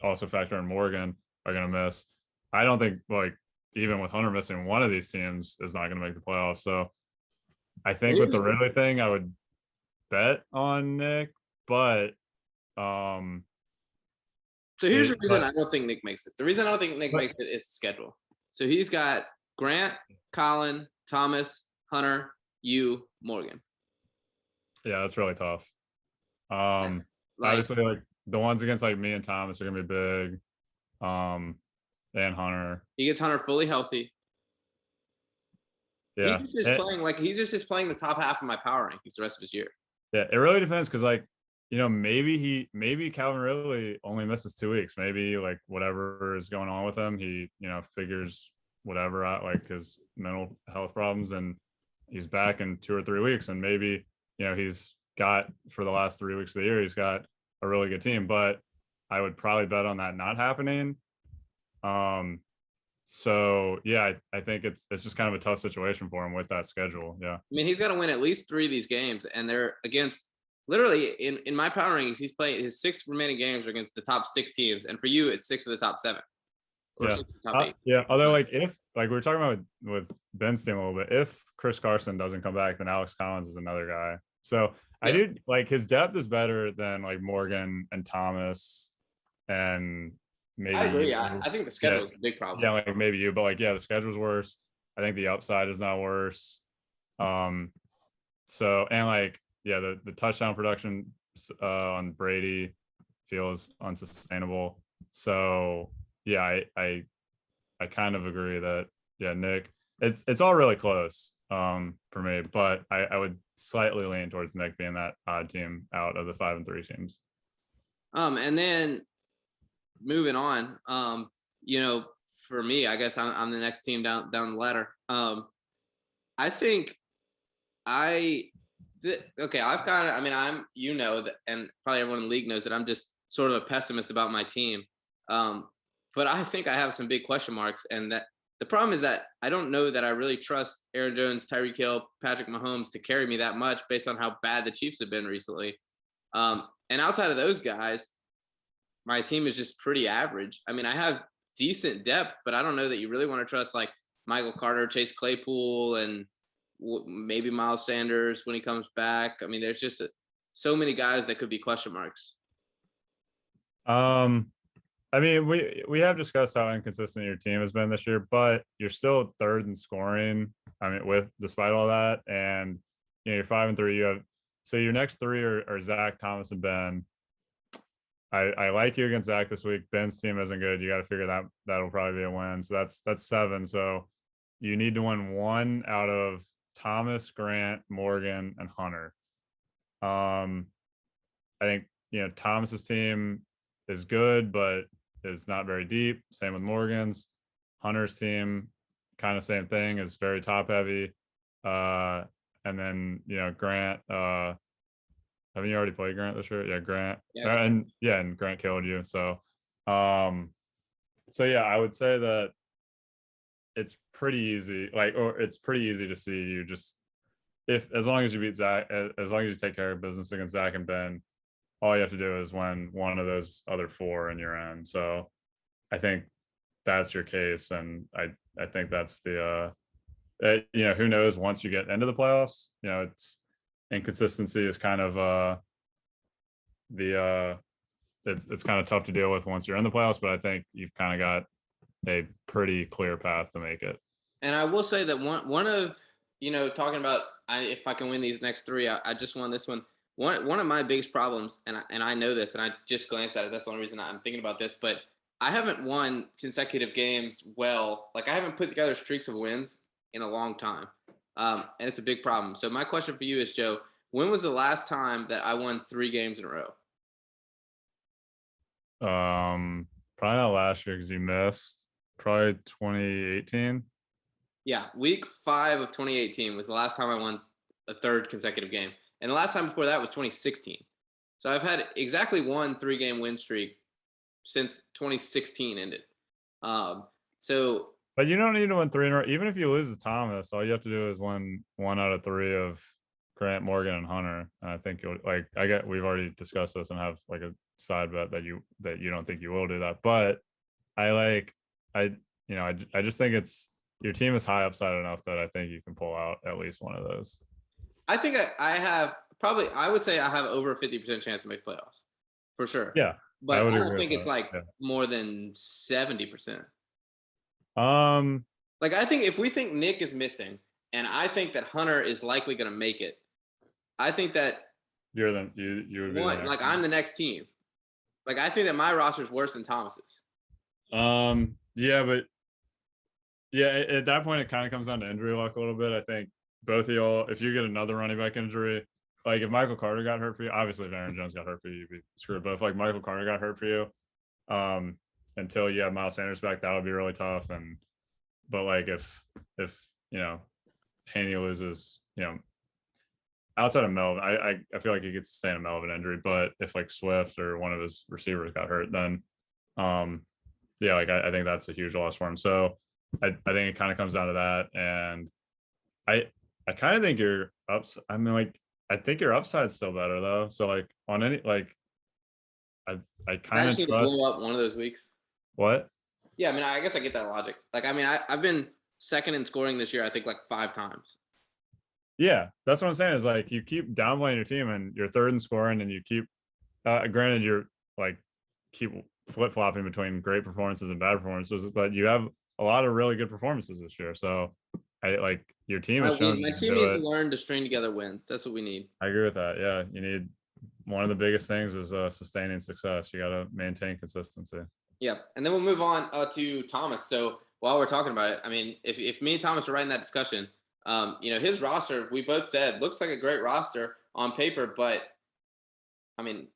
also factor in Morgan, are gonna miss. I don't think like even with Hunter missing, one of these teams is not gonna make the playoffs. So I think with the Ridley thing, I would bet on Nick, but so here's the reason I don't think Nick makes it. The reason I don't think Nick makes it is the schedule. So he's got Grant, Colin, Thomas, Hunter, you, Morgan. Yeah, that's really tough. Obviously, like the ones against like me and Thomas are gonna be big. And Hunter. He gets Hunter fully healthy. Yeah, he's just playing the top half of my power rankings the rest of his year. Yeah, it really depends because like maybe Calvin Ridley only misses 2 weeks. Maybe like whatever is going on with him, he figures whatever out, like his mental health problems, and he's back in 2 or 3 weeks, and maybe he's got for the last 3 weeks of the year he's got a really good team. But I would probably bet on that not happening. So yeah, I think it's just kind of a tough situation for him with that schedule. Yeah, I mean he's got to win at least 3 of these games, and they're against literally in my power rankings. He's playing his 6 remaining games are against the top 6 teams, and for you it's 6 of the top 7. Or yeah, top 8. Yeah. Although like if like we were talking about with Ben's team a little bit, if Chris Carson doesn't come back, then Alex Collins is another guy. So I do like his depth is better than like Morgan and Thomas, and maybe I agree. I think the schedule is a big problem. Yeah, like maybe you, but like the schedule's worse. I think the upside is not worse. So and like the touchdown production on Brady feels unsustainable. So yeah, I kind of agree that Nick, it's all really close for me, but I would slightly lean towards Nick being that odd team out of the 5 and 3 teams. And then moving on, for me, I guess I'm the next team down the ladder. I think I've kind of, I mean, I'm, that, and probably everyone in the league knows that I'm just sort of a pessimist about my team. But I think I have some big question marks, and that the problem is that I don't know that I really trust Aaron Jones, Tyreek Hill, Patrick Mahomes to carry me that much based on how bad the Chiefs have been recently. And outside of those guys, my team is just pretty average. I mean, I have decent depth, but I don't know that you really want to trust like Michael Carter, Chase Claypool, and maybe Miles Sanders when he comes back. I mean, there's just so many guys that could be question marks. I mean, we have discussed how inconsistent your team has been this year, but you're still third in scoring. I mean, despite all that, and you're 5-3. You have so your next three are Zach, Thomas, and Ben. I like you against Zach this week. Ben's team isn't good. You got to figure that'll probably be a win. So that's 7. So you need to win 1 out of Thomas, Grant, Morgan, and Hunter. I think Thomas's team is good, but is not very deep. Same with Morgan's. Hunter's team, kind of same thing, is very top heavy. And then Grant. Haven't you already played Grant this year? Yeah, Grant. Yeah. And Grant killed you. So, yeah, I would say that it's pretty easy. It's pretty easy to see you just as long as you beat Zach, as long as you take care of business against Zach and Ben, all you have to do is win one of those other 4 and you're in. So I think that's your case. And I think that's the, who knows once you get into the playoffs, it's inconsistency is kind of it's kind of tough to deal with once you're in the playoffs, but I think you've kind of got a pretty clear path to make it. And I will say that one of talking about if I can win these next 3, I just won this one. One of my biggest problems, and I know this, and I just glanced at it. That's the only reason I'm thinking about this. But I haven't won consecutive games well. Like I haven't put together streaks of wins in a long time, and it's a big problem. So my question for you is, Joe, when was the last time that I won 3 games in a row? Probably not last year because you missed. Probably 2018. Yeah, week 5 of 2018 was the last time I won a 3rd consecutive game. And the last time before that was 2016. So I've had exactly 1 3-game win streak since 2016 ended. But you don't need to win 3 in a row. Even if you lose to Thomas, all you have to do is win 1 out of 3 of Grant, Morgan, and Hunter. And I think you'll we've already discussed this and have like a side bet that you don't think you will do that. But I just think your team is high upside enough that I think you can pull out at least one of those. I think I have I would say I have over a 50% chance to make playoffs for sure. Yeah. But I don't think it's more than 70%. Like I think if we think Nick is missing and I think that Hunter is likely going to make it, I think that you would be I'm the next team. Like I think that my roster is worse than Thomas's. Yeah, but at that point it kind of comes down to injury luck a little bit. I think both of y'all, if you get another running back injury, like if Michael Carter got hurt for you, obviously if Aaron Jones got hurt for you, you'd be screwed. But if like Michael Carter got hurt for you, until you have Miles Sanders back, that would be really tough. But like if Haney loses, outside of Melvin, I feel like he gets to sustain a Melvin injury. But if like Swift or one of his receivers got hurt, then I think that's a huge loss for him. So I think it kind of comes down to that. And I kind of think your ups. I mean, like I think your upside's still better though. So like on any I kind of trust. Blow up one of those weeks. What? Yeah, I mean, I guess I get that logic. Like, I mean, I've been second in scoring this year. I think like 5 times. Yeah, that's what I'm saying. Is like you keep downplaying your team, and you're third in scoring, and you keep. Granted, you're like keep flip flopping between great performances and bad performances, but you have a lot of really good performances this year. So I like your team has shown. My team needs to learn to string together wins. That's what we need. I agree with that. Yeah, you need one of the biggest things is sustaining success. You got to maintain consistency. Yeah, and then we'll move on to Thomas. So while we're talking about it, I mean, if me and Thomas were writing that discussion, his roster, we both said looks like a great roster on paper, but I mean,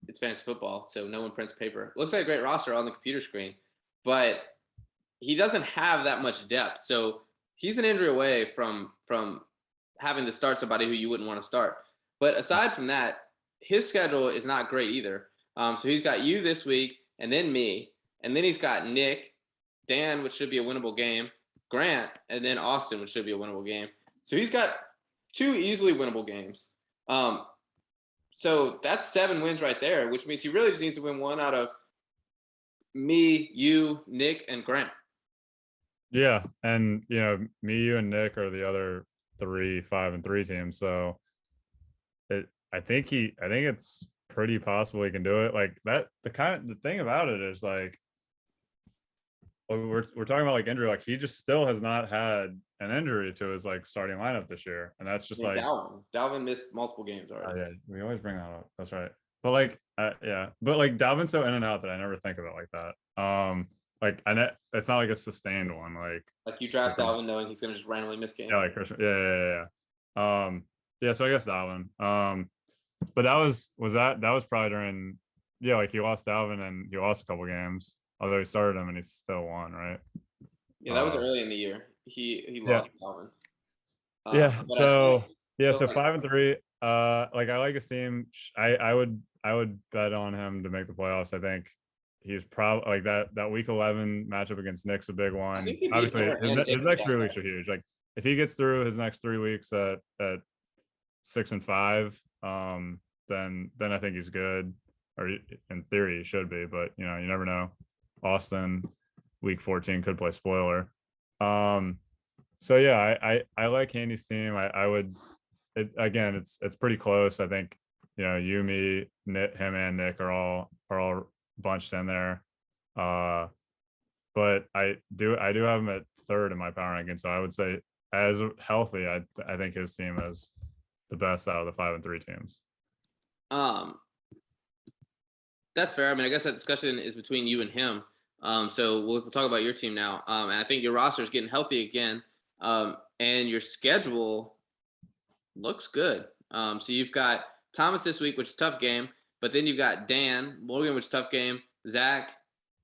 it's fantasy football, so no one prints paper. Looks like a great roster on the computer screen, but he doesn't have that much depth. So he's an injury away from having to start somebody who you wouldn't want to start. But aside from that, his schedule is not great either. So he's got you this week, and then me, and then he's got Nick, Dan, which should be a winnable game, Grant, and then Austin, which should be a winnable game. So he's got 2 easily winnable games. So that's 7 wins right there, which means he really just needs to win 1 out of me, you, Nick, and Grant. Yeah, and me, you, and Nick are the other 3 5-3 teams. So I think it's pretty possible he can do it. Like that, the thing about it is like, we're talking about like injury, like he just still has not had an injury to his like starting lineup this year, and that's just like Dalvin missed multiple games already. yeah, we always bring that up. That's right. But like yeah, but like Dalvin's so in and out that I never think of it like that. Like I know it's not like a sustained one. Like you draft Dalvin knowing he's gonna just randomly miss games. Yeah, like Christian. Yeah. Yeah. So I guess Dalvin. But that was probably during, yeah, like he lost Dalvin and he lost a couple games. Although he started him and he still won, right? Yeah, that was early in the year. He lost Dalvin. Yeah. So so 5-3. Like I like his team. I would bet on him to make the playoffs. I think he's probably like that week 11 matchup against Nick's a big one. Obviously, his next 3 weeks are huge. Like if he gets through his next 3 weeks at 6-5, then I think he's good. Or in theory, he should be. But you never know. Austin, week 14 could play spoiler. So yeah, I like Handy's team. I would. Again, it's pretty close. I think you, me, Nick, him, and Nick are all bunched in there. But I do have him at third in my power ranking. So I would say as healthy, I think his team is the best out of the 5-3 teams. That's fair. I mean, I guess that discussion is between you and him. So we'll talk about your team now. And I think your roster is getting healthy again. And your schedule looks good. So you've got Thomas this week, which is a tough game, but then you've got Dan, Morgan, which is a tough game, Zach,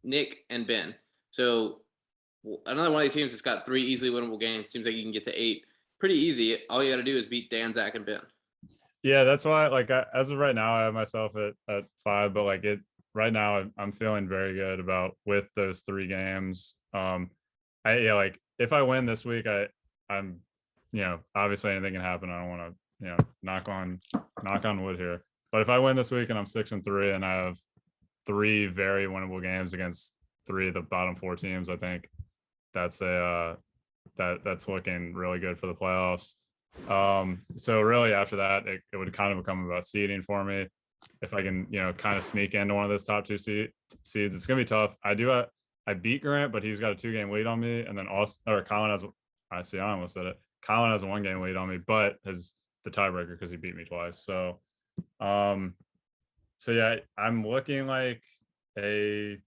Nick, and Ben. So another one of these teams that's got 3 easily winnable games. Seems like you can get to 8 pretty easy. All you got to do is beat Dan, Zach, and Ben. Yeah, that's why. Like as of right now, I have myself at 5, but like right now, I'm feeling very good about with those 3 games. Like if I win this week, I'm obviously anything can happen. I don't want to knock on wood here, but if I win this week and I'm 6-3 and I have 3 very winnable games against 3 of the bottom 4 teams, I think that's that's looking really good for the playoffs. So really after that, it would kind of become about seeding for me. If I can kind of sneak into one of those top 2 seeds, it's gonna be tough. I beat Grant, but he's got a 2-game lead on me, and then Colin has. I almost said it. Colin has a 1-game lead on me, but has the tiebreaker because he beat me twice. So yeah, I'm looking like a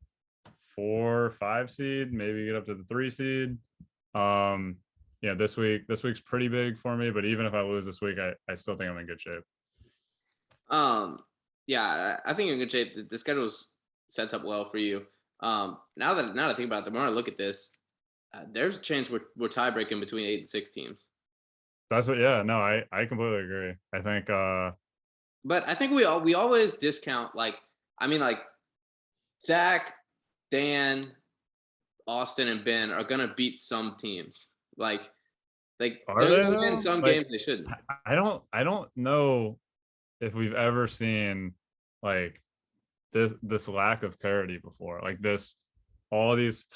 4 or 5 seed, maybe get up to the 3 seed. This week's pretty big for me, but even if I lose this week, I still think I'm in good shape. Yeah, I think you're in good shape. The schedule's sets up well for you. Now that I think about it, the more I look at this, there's a chance we're tie breaking between 8 and 6 teams. That's what. Yeah, no, I completely agree. I think. But I think we always discount like Zach, Dan, Austin, and Ben are gonna beat some teams. Like they're gonna win some games they shouldn't. I don't know if we've ever seen like this lack of parity before. Like all these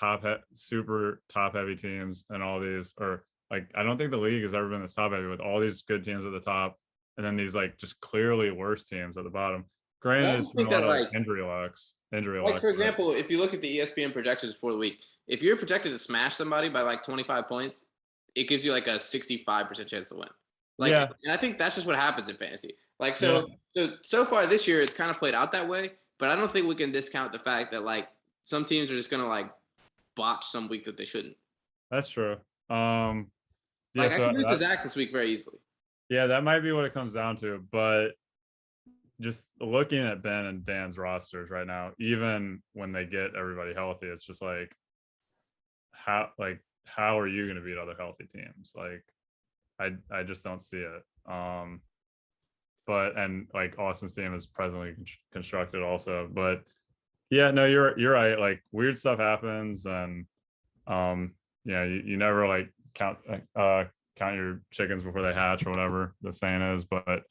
super top heavy teams and all these, or like I don't think the league has ever been this top heavy with all these good teams at the top and then these like just clearly worse teams at the bottom. Granted, it's been a lot of injury locks. Like for example, if you look at the ESPN projections for the week, if you're projected to smash somebody by like 25 points, it gives you like a 65% chance to win. And I think that's just what happens in fantasy. Like so far this year, it's kind of played out that way. But I don't think we can discount the fact that like some teams are just gonna like botch some week that they shouldn't. That's true. I can root to Zach this week very easily. Yeah, that might be what it comes down to. But just looking at Ben and Dan's rosters right now, even when they get everybody healthy, it's just like how are you going to beat other healthy teams? Like I just don't see it. But like Austin's team is presently constructed also. But yeah, no, you're right. Like weird stuff happens, and you never like count your chickens before they hatch or whatever the saying is. But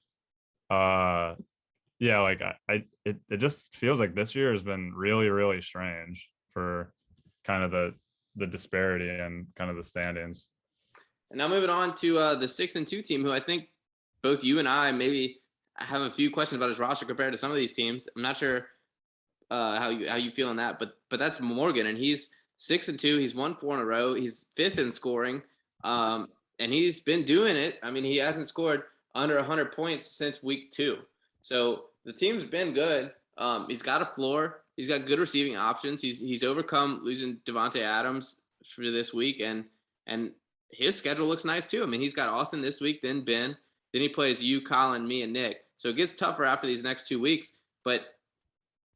yeah, like it just feels like this year has been really, really strange for kind of the disparity and kind of the standings. And now moving on to the 6-2 team, who I think both you and I maybe have a few questions about his roster compared to some of these teams. I'm not sure how you feel on that, but that's Morgan, and he's 6-2. He's won 4 in a row. He's 5th in scoring, and he's been doing it. I mean, he hasn't scored under 100 points since week 2. So the team's been good. He's got a floor. He's got good receiving options. He's overcome losing Devontae Adams for this week, and his schedule looks nice too. I mean, he's got Austin this week, then Ben, then he plays you, Colin, me, and Nick. So it gets tougher after these next 2 weeks, but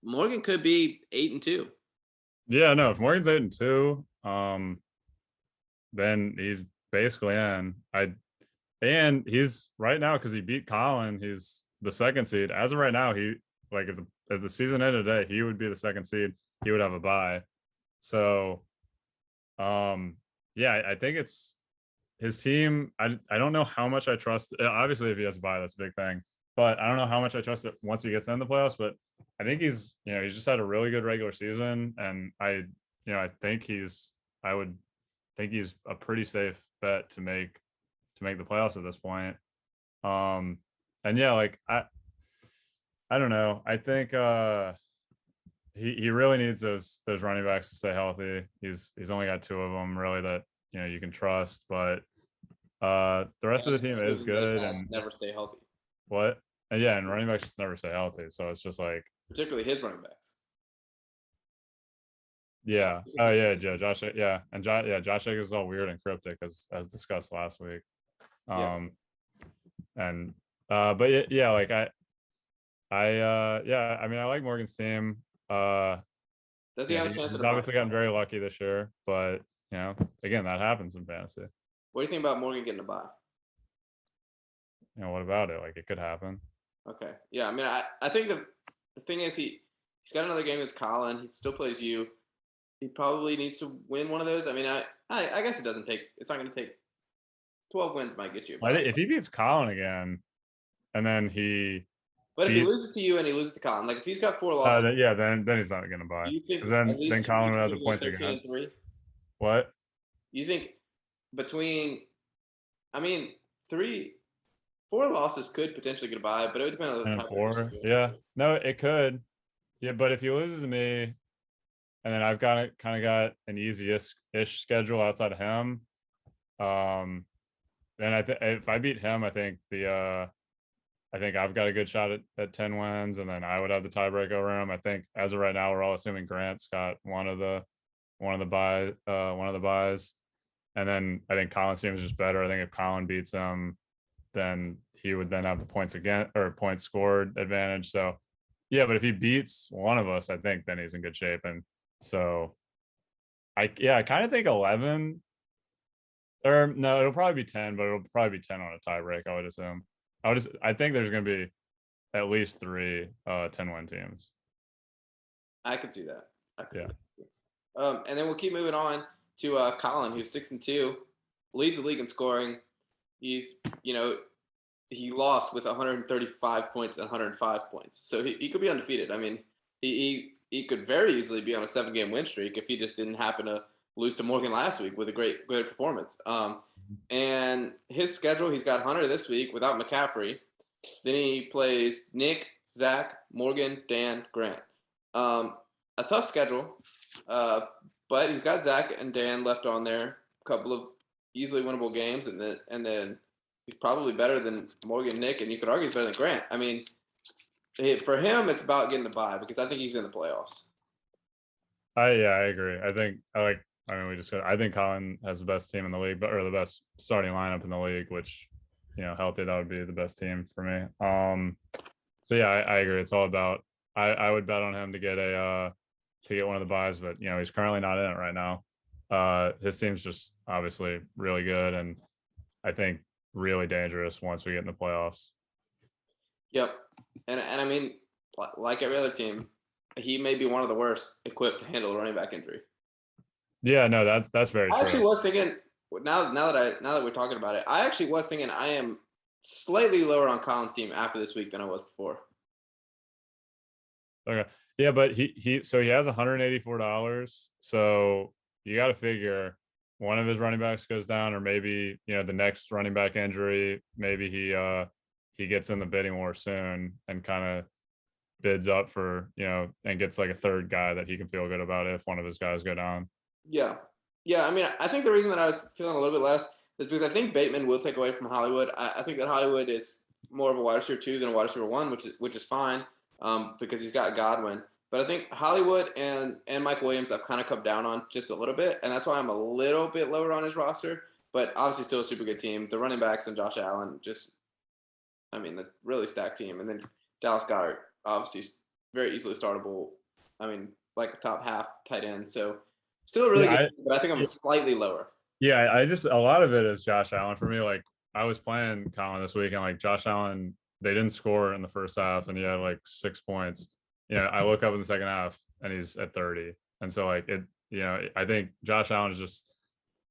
Morgan could be 8-2. Yeah, no, if Morgan's 8-2, then he's basically in. And he's right now, because he beat Colin, he's the 2nd seed. As of right now, he like if the season ended today, he would be the 2nd seed. He would have a bye. So yeah, I think it's his team. I don't know how much I trust. Obviously, if he has a bye, that's a big thing. But I don't know how much I trust it once he gets in the playoffs. But I think he's just had a really good regular season, and I think I would think he's a pretty safe bet to make the playoffs at this point. And yeah, like I don't know. I think he really needs those running backs to stay healthy. He's only got 2 of them really that you can trust, but the rest of the team is good and never stay healthy. What? And yeah, and running backs just never stay healthy. So it's just like, particularly his running backs. Yeah. Oh yeah, Josh. Yeah, and Josh Jacobs is all weird and cryptic as discussed last week. And but yeah, like yeah, I mean, I like Morgan's team. Does he have a chance? He's obviously gotten very lucky this year, but again, that happens in fantasy. What do you think about Morgan getting a bye? What about it? Like, it could happen. Okay. Yeah, I mean, I think the thing is he's got another game against Colin. He still plays you. He probably needs to win one of those. I mean, I guess it's not going to take 12 wins might get you. If he beats Colin again, and then but if he loses to you and he loses to Colin, like if he's got 4 losses, then he's not going to buy. You think then Colin would have the points against. What? You think between, I mean, 4 losses could potentially get a bye, but it would depend on the time. 4, yeah, no, it could, yeah, but if he loses to me, and then I've kind of got an easy-ish schedule outside of him, then if I beat him, I think I've got a good shot at 10 wins, and then I would have the tiebreak over him. I think as of right now, we're all assuming Grant's got one of the buys, and then I think Colin's team is just better. I think if Colin beats him, then he would then have the points again, or points scored advantage. So yeah, but if he beats one of us, I think then he's in good shape. And so I kind of think 11, or no, it'll probably be 10, but it'll probably be 10 on a tiebreak, I would assume. I think there's going to be at least 3 10-win teams. I could see that. See that. And then we'll keep moving on to Colin, who's 6-2, leads the league in scoring. He's, he lost with 135 points and 105 points. So he could be undefeated. I mean, he could very easily be on a 7-game win streak if he just didn't happen to lose to Morgan last week with a great performance. And his schedule, he's got Hunter this week without McCaffrey. Then he plays Nick, Zach, Morgan, Dan, Grant. A tough schedule, but he's got Zach and Dan left on there. A couple of easily winnable games, and then he's probably better than Morgan, Nick, and you could argue he's better than Grant. I mean, for him, it's about getting the bye because I think he's in the playoffs. I agree. I think I think Colin has the best team in the league, or the best starting lineup in the league, which, healthy, that would be the best team for me. So yeah, I agree. It's all about, I would bet on him to get one of the buys, but he's currently not in it right now. His team's just obviously really good, and I think really dangerous once we get in the playoffs. Yep. And I mean, like every other team, he may be one of the worst equipped to handle a running back injury. Yeah, no, that's very true. I actually was thinking, now that we're talking about it, I actually was thinking I am slightly lower on Colin's team after this week than I was before. Okay. Yeah, but he has $184. So you got to figure one of his running backs goes down, or maybe the next running back injury, maybe he gets in the bidding war soon and kind of bids up for and gets like a third guy that he can feel good about if one of his guys go down. Yeah. I mean, I think the reason that I was feeling a little bit less is because I think Bateman will take away from Hollywood. I think that Hollywood is more of a wide receiver 2 than a wide receiver 1, which is fine because he's got Godwin. But I think Hollywood and Mike Williams I've kind of come down on just a little bit, and that's why I'm a little bit lower on his roster. But obviously still a super good team. The running backs and Josh Allen the really stacked team. And then Dallas Goedert, obviously very easily startable. I mean, like a top half tight end. So still a really good team, but I think I'm slightly lower. Yeah, a lot of it is Josh Allen for me. Like I was playing Colin this week and like Josh Allen, they didn't score in the first half and he had like 6 points. I look up in the second half and he's at 30. And so like I think Josh Allen is just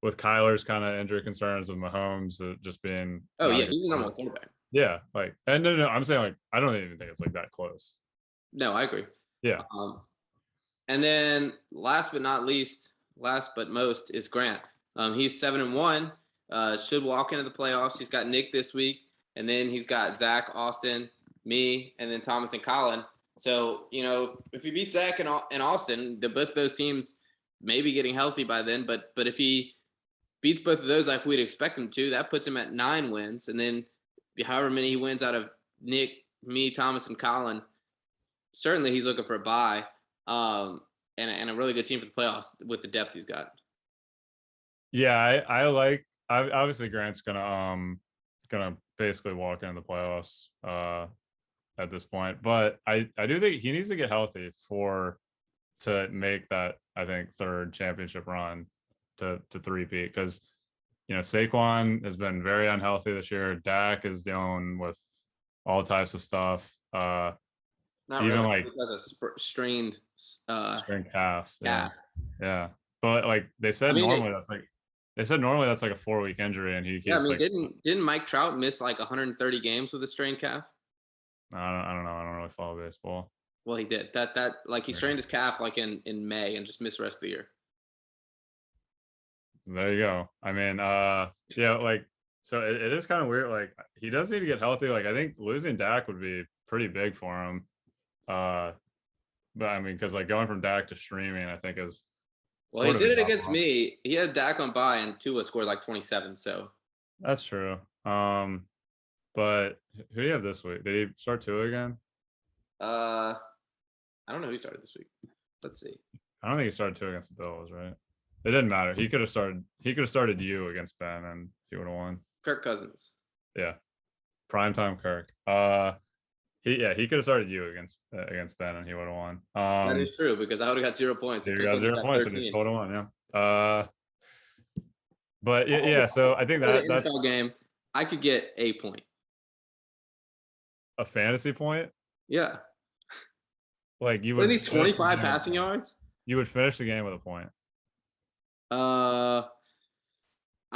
with Kyler's kind of injury concerns with Mahomes just being. Oh yeah, he's the number 1 quarterback. Yeah, like and no, I'm saying like I don't even think it's like that close. No, I agree. Yeah. And then last but most is Grant. He's 7-1. Should walk into the playoffs. He's got Nick this week, and then he's got Zach, Austin, me, and then Thomas and Colin. So if he beats Zach and Austin, both those teams may be getting healthy by then. But if he beats both of those like we'd expect him to, that puts him at 9 wins, and then however many he wins out of Nick, me, Thomas, and Colin, certainly he's looking for a bye, and a really good team for the playoffs with the depth he's got. Yeah, obviously Grant's gonna basically walk into the playoffs at this point, but I do think he needs to get healthy to make that, I think, third championship run to three-peat, because Saquon has been very unhealthy this year. Dak is dealing with all types of stuff. Not even really, like he has a strained calf. Yeah. But like they said, normally that's like a 4-week injury, and he keeps. Yeah, I mean, didn't Mike Trout miss like 130 games with a strained calf? I don't know. I don't really follow baseball. Well, he did. That like he strained his calf like in May and just missed the rest of the year. There you go. I mean, like, so it is kind of weird. Like, he does need to get healthy. Like, I think losing Dak would be pretty big for him. But I mean, because like going from Dak to streaming, I think is. Well, he did it against me. He had Dak on bye, and Tua scored like 27. So that's true. But who do you have this week? Did he start Tua again? I don't know who started this week. Let's see. I don't think he started Tua against the Bills, right? It didn't matter. He could have started you against Ben, and he would have won. Kirk Cousins. Yeah, primetime Kirk. He could have started you against Ben, and he would have won. That is true, because I would have got 0 points. You got 0 points, 13. And he still would have won. Yeah. But yeah. So I think that's NFL game. I could get a point. A fantasy point. Yeah. Like you would need 25 passing yards. You would finish the game with a point. I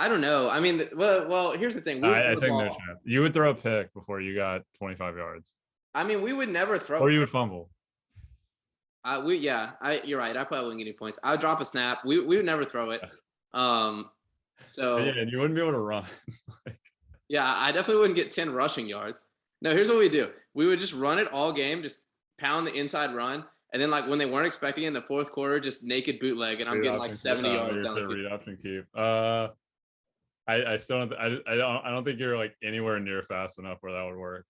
don't know. I mean, well, here's the thing. I think no chance. You would throw a pick before you got 25 yards. I mean, we would never throw. Or you would fumble. You're right. I probably wouldn't get any points. I would drop a snap. We would never throw it. So yeah, and you wouldn't be able to run. Yeah, I definitely wouldn't get 10 rushing yards. No, here's what we do. We would just run it all game, just pound the inside run. And then, like, when they weren't expecting it in the fourth quarter, just naked bootleg, and I'm getting like 70 yards down the field. Read option keep. I still don't think you're like anywhere near fast enough where that would work.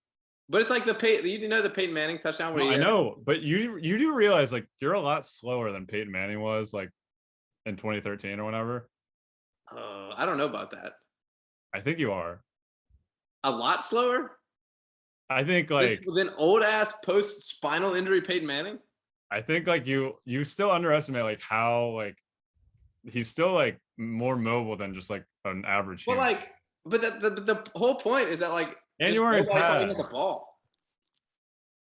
But it's like the Peyton Manning touchdown where I know, but you do realize like you're a lot slower than Peyton Manning was like in 2013 or whatever. I don't know about that. I think you are a lot slower. I think like then old ass post spinal injury Peyton Manning. I think like you still underestimate like how like he's still like more mobile than just like an average. Well, like, but the whole point is that like, and you're wearing pads. At the ball.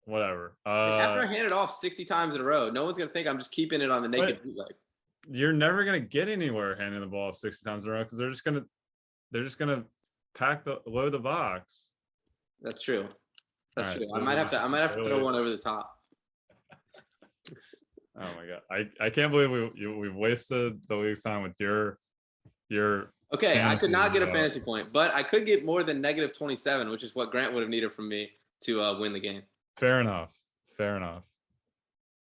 Whatever. After I hand it off 60 times in a row, no one's gonna think I'm just keeping it on the naked bootleg. You're never gonna get anywhere handing the ball 60 times in a row because they're just gonna load the box. That's true. That's true. I might have to throw one over the top. Oh my god! I can't believe we've wasted the league's time with your your Okay, I could not fantasies, get a fantasy point, but I could get more than negative 27, which is what Grant would have needed from me to win the game. Fair enough. Fair enough.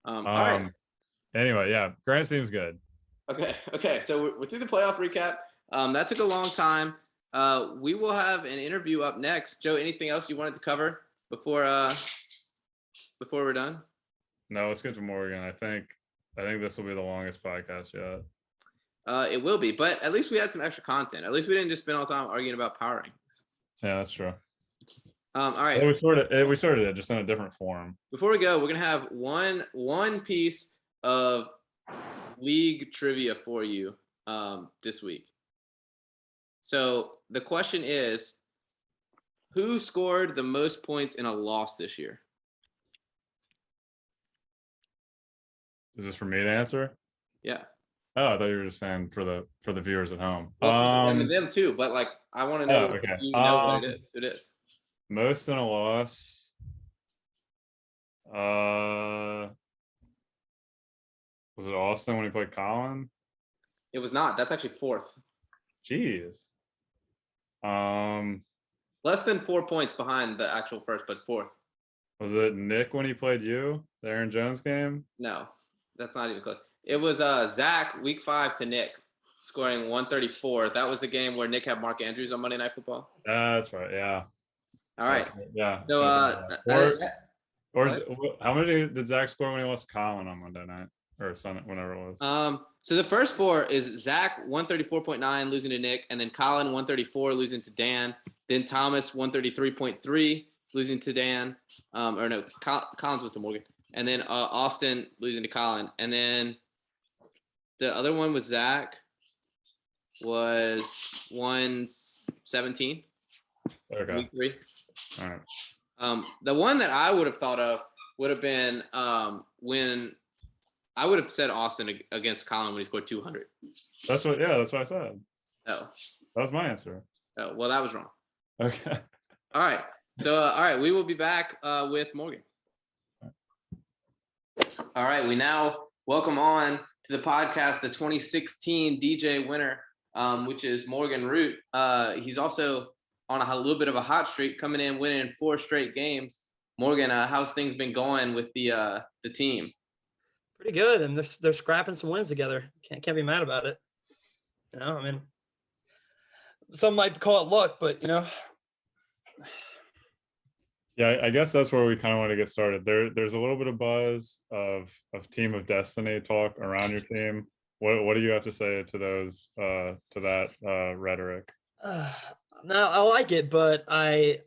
All right. Anyway, yeah, Grant seems good. Okay. So we're through the playoff recap. That took a long time. We will have an interview up next. Joe, anything else you wanted to cover before we're done? No, let's get to Morgan. I think this will be the longest podcast yet. It will be, but at least we had some extra content. At least we didn't just spend all the time arguing about power rankings. Yeah, that's true. All right. We sort of did, just in a different form. Before we go, we're gonna have one piece of league trivia for you this week. So the question is, who scored the most points in a loss this year? Is this for me to answer? Yeah. Oh, I thought you were just saying for the viewers at home. Well, I mean them too, but like I want to know okay. if you know what it is. It is. Most in a loss. Was it Austin when he played Colin? It was not. That's actually fourth. Jeez. Less than 4 points behind the actual first, but fourth. Was it Nick when he played you, the Aaron Jones game? No, that's not even close. It was Zach week 5 to Nick, scoring 134. That was the game where Nick had Mark Andrews on Monday Night Football. That's right. Yeah. All right. Yeah. So how many did Zach score when he lost Colin on Monday night or Sunday, whenever it was? So the first 4 is Zach 134.9 losing to Nick, and then Colin 134 losing to Dan. Then Thomas 133.3 losing to Dan. Or no, Colin's was to Morgan. And then Austin losing to Colin. And then the other one was Zach was 117. Okay. Week 3. All right. The one that I would have thought of would have been when I would have said Austin against Colin when he scored 200. That's what I said. Oh. That was my answer. Oh, well, that was wrong. Okay. All right. So, all right, we will be back with Morgan. All right, we now welcome on to the podcast the 2016 DJ winner, which is Morgan Root. He's also on a little bit of a hot streak, coming in winning 4 straight games. Morgan, how's things been going with the team? Pretty good, and they're scrapping some wins together. Can't be mad about it. You know, I mean, some might call it luck, but you know. Yeah, I guess that's where we kind of want to get started. There's a little bit of buzz of Team of Destiny talk around your team. What do you have to say to those to that rhetoric? No, I like it, but I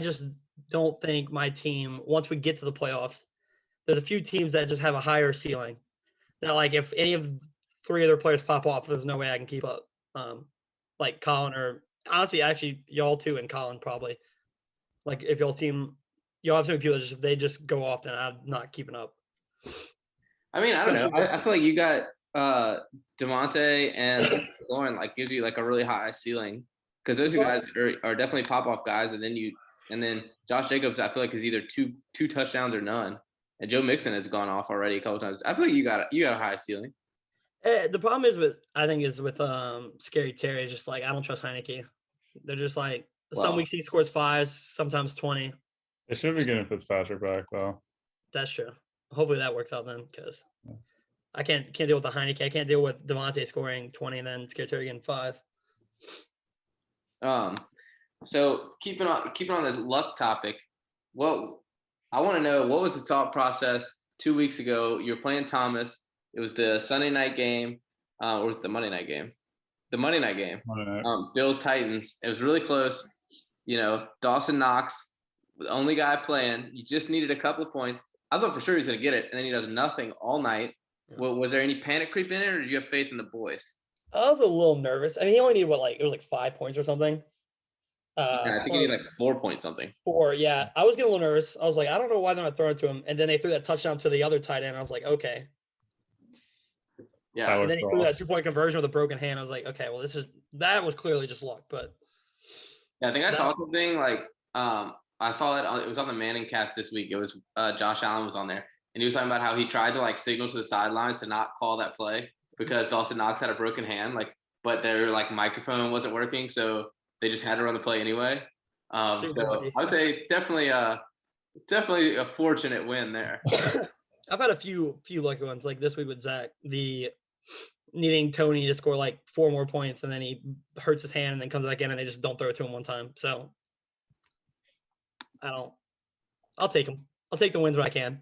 just don't think my team, once we get to the playoffs, there's a few teams that just have a higher ceiling. That like if any of 3 of their players pop off, there's no way I can keep up. Like Colin, or honestly, actually y'all too, and Colin probably. Like if y'all have so many people that if they just go off, then I'm not keeping up. I mean, I don't know. I feel like you got DeMonte and Lauren like gives you like a really high ceiling, because those 2 guys are definitely pop off guys, and then Josh Jacobs I feel like is either two touchdowns or none, and Joe Mixon has gone off already a couple times. I feel like you got a high ceiling. The problem is with Scary Terry is just like I don't trust Heineke. They're just like some weeks he scores 5s, sometimes 20. They should be getting Fitzpatrick back though. That's true. Hopefully that works out then, because I can't deal with the Heineke. I can't deal with Devontae scoring 20 and then Scary Terry getting 5. So keeping on the luck topic, I want to know, what was the thought process 2 weeks ago? You were playing Thomas. It was the Sunday night game, or was it the Monday night game? The Monday night game. Bills Titans. It was really close. You know, Dawson Knox, the only guy playing. You just needed a couple of points. I thought for sure he was going to get it, and then he does nothing all night. Yeah. Well, was there any panic creep in it, or did you have faith in the boys? I was a little nervous. I mean, he only needed it was like 5 points or something. I think he needed like 4 point something. 4, yeah. I was getting a little nervous. I was like, I don't know why they're not throwing it to him. And then they threw that touchdown to the other tight end. I was like, okay. Yeah. And then he threw that 2-point conversion with a broken hand. I was like, okay, well, that was clearly just luck. But yeah, I think I saw something like I saw it. It was on the Manning cast this week. It was Josh Allen was on there, and he was talking about how he tried to like signal to the sidelines to not call that play because Dawson Knox had a broken hand. but their like microphone wasn't working, so they just had to run the play anyway. So I would say definitely a fortunate win there. I've had a few lucky ones, like this week with Zach, the needing Tony to score like 4 more points, and then he hurts his hand and then comes back in and they just don't throw it to him one time. So I'll take them. I'll take the wins when I can.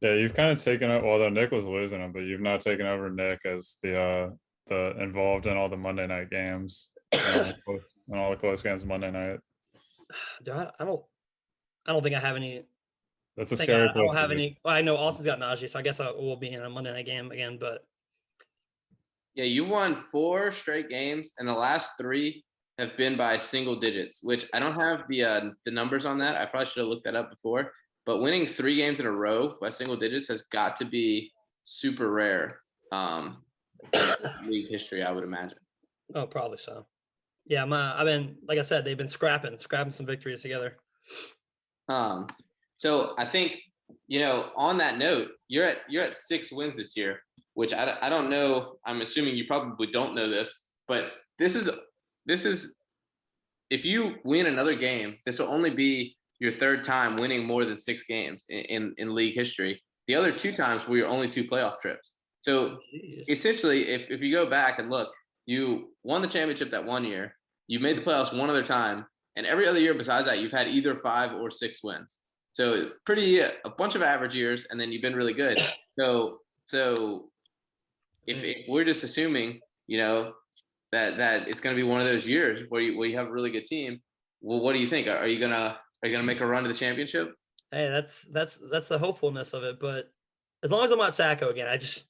Yeah, you've kind of taken it. Although Nick was losing them, but you've not taken over Nick as the involved in all the Monday night games and all the close games Monday night. I don't think I have any. That's a scary place. I don't have any. Well, I know Austin's got Najee, so I guess I will be in a Monday night game again. But yeah, you've won 4 straight games, and the last 3 have been by single digits, which I don't have the numbers on that. I probably should have looked that up before. But winning 3 games in a row by single digits has got to be super rare in league history, I would imagine. Oh, probably so. Yeah, I've been, like I said, they've been scrapping some victories together. So I think, on that note, you're at 6 wins this year, which I don't know. I'm assuming you probably don't know this, but this is if you win another game, this will only be your 3rd time winning more than 6 games in league history. The other 2 times were your only 2 playoff trips. So essentially, if you go back and look, you won the championship that one year, you made the playoffs one other time, and every other year besides that, you've had either 5 or 6 wins. So a bunch of average years, and then you've been really good. So if we're just assuming, that it's going to be one of those years where you have a really good team, well, what do you think? Are you gonna make a run to the championship? Hey, that's the hopefulness of it. But as long as I'm not Sacco again, it's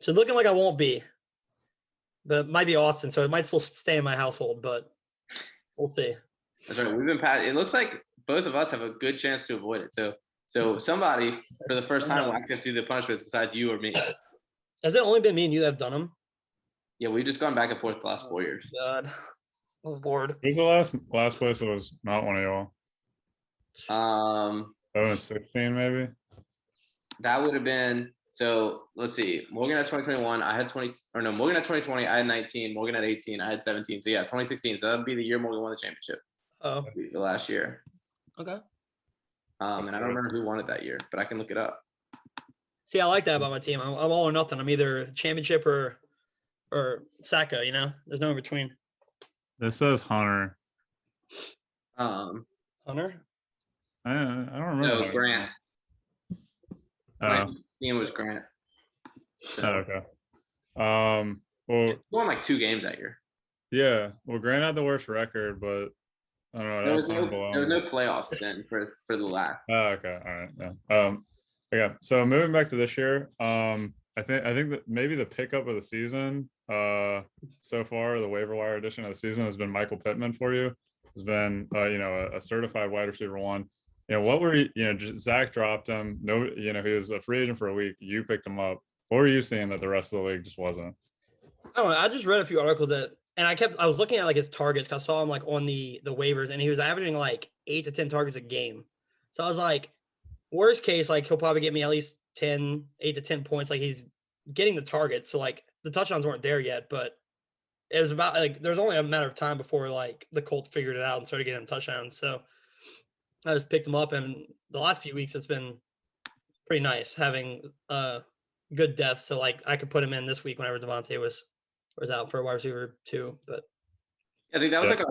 looking like I won't be. But it might be Austin, so it might still stay in my household. But we'll see. That's right. We've been past. It looks like both of us have a good chance to avoid it. So somebody for the first time will actually have to do the punishments besides you or me. Has it only been me and you that have done them? Yeah, we've just gone back and forth the last 4 years. God, I was bored. Who's the last place that was not one of y'all? 16 maybe. That would have been. So let's see. Morgan had 2021. I had 20. Or no, Morgan had 2020. I had 19. Morgan had 18. I had 17. So yeah, 2016. So that would be the year Morgan won the championship. Oh, the last year. Okay. And I don't remember who won it that year, but I can look it up. See, I like that about my team. I'm all or nothing. I'm either championship or Sacco. There's no in between. This says Hunter. Hunter. I don't remember. No, Grant. My team was Grant. So. Okay. Well, he won like 2 games that year. Yeah. Well, Grant had the worst record, but I don't know. There was no playoffs then for the last. Oh, okay. All right. Yeah. Okay. So moving back to this year, I think that maybe the pickup of the season so far, the waiver wire edition of the season has been Michael Pittman for you. Has been a certified wide receiver 1. What were you Zach dropped him. No, he was a free agent for a week. You picked him up. What were you seeing that the rest of the league just wasn't? I just read a few articles and I was looking at like his targets because I saw him like on the waivers and he was averaging like 8 to 10 targets a game. So I was like, worst case, like he'll probably get me at least 8 to 10 points. Like he's getting the targets. So like the touchdowns weren't there yet, but it was about like, there's only a matter of time before like the Colts figured it out and started getting touchdowns. So I just picked him up, and the last few weeks it's been pretty nice having good depth. So like I could put him in this week whenever Devontae was out for a wide receiver 2. But I think that was like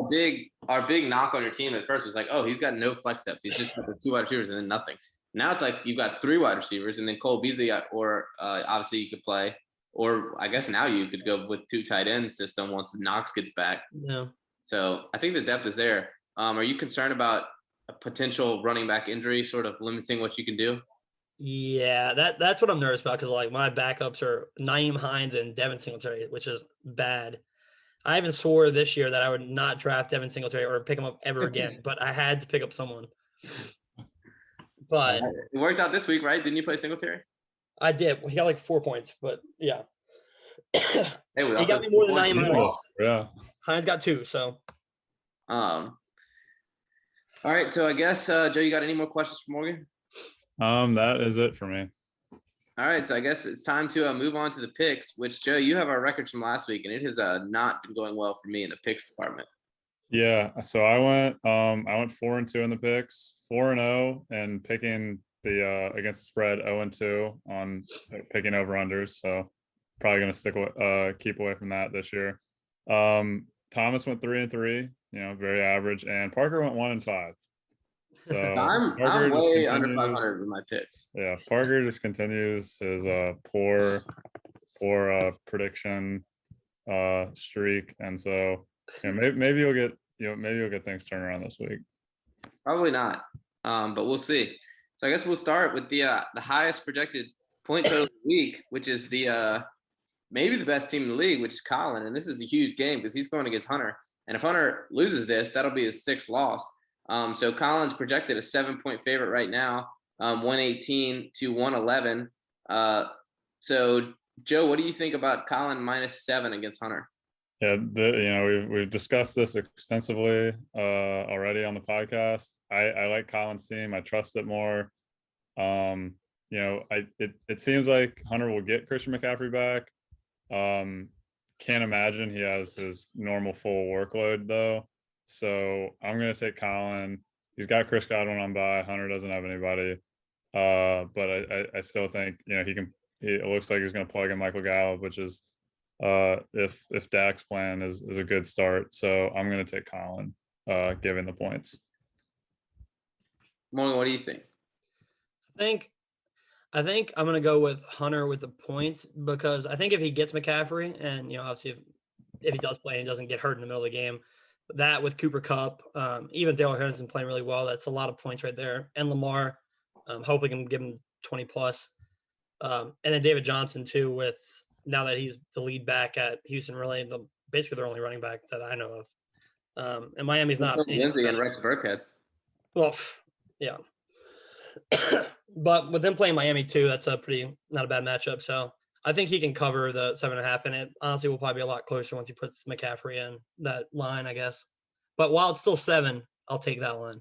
our big knock on your team at first was like, oh, he's got no flex depth. He's just got the 2 wide receivers and then nothing. Now it's like you've got 3 wide receivers and then Cole Beasley, or obviously you could play, or I guess now you could go with 2 tight end system once Knox gets back. Yeah. So I think the depth is there. Are you concerned about a potential running back injury sort of limiting what you can do? Yeah, that's what I'm nervous about because like my backups are Naeem Hines and Devin Singletary, which is bad. I even swore this year that I would not draft Devin Singletary or pick him up ever again, but I had to pick up someone. But it worked out this week, right? Didn't you play Singletary? I did. He got like 4 points, but yeah. Hey, he got me more than Naeem Hines. Yeah. Hines got 2, so. All right, so I guess Joe, you got any more questions for Morgan? That is it for me. All right, so I guess it's time to move on to the picks. Which Joe, you have our records from last week, and it has not been going well for me in the picks department. Yeah, so I went 4-2 in the picks, 4-0 and picking the against the spread, 0-2 on picking over unders. So probably gonna keep away from that this year. Thomas went 3-3, very average, and Parker went 1-5. So I'm Parker just way under continues. 500 with my picks. Yeah, Parker just continues his poor prediction streak, and so maybe you'll get things turned around this week. Probably not, but we'll see. So I guess we'll start with the highest projected point total of the week, which is the maybe the best team in the league, which is Colin. And this is a huge game because he's going against Hunter. And if Hunter loses this, that'll be his 6th loss. So Colin's projected a 7-point favorite right now, 118 to 111. So Joe, what do you think about Colin -7 against Hunter? Yeah, we've discussed this extensively already on the podcast. I like Colin's team. I trust it more. It seems like Hunter will get Christian McCaffrey back. Can't imagine he has his normal full workload though. So I'm gonna take Colin. He's got Chris Godwin on bye. Hunter doesn't have anybody. But I still think it looks like he's gonna plug in Michael Gallup, which is if Dak's plan is a good start. So I'm gonna take Colin, given the points. Morgan, what do you think? I think I'm gonna go with Hunter with the points because I think if he gets McCaffrey and obviously if he does play and he doesn't get hurt in the middle of the game, that with Cooper Kupp, even Dale Henderson playing really well, that's a lot of points right there. And Lamar, hopefully can give him 20 plus. And then David Johnson too, with now that he's the lead back at Houston, really basically their only running back that I know of. And Miami's not Lindsay and Rex Burkhead. Well, yeah. But with them playing Miami too, that's not a bad matchup. So I think he can cover the 7.5, and it honestly will probably be a lot closer once he puts McCaffrey in that line, I guess. But while it's still 7, I'll take that line.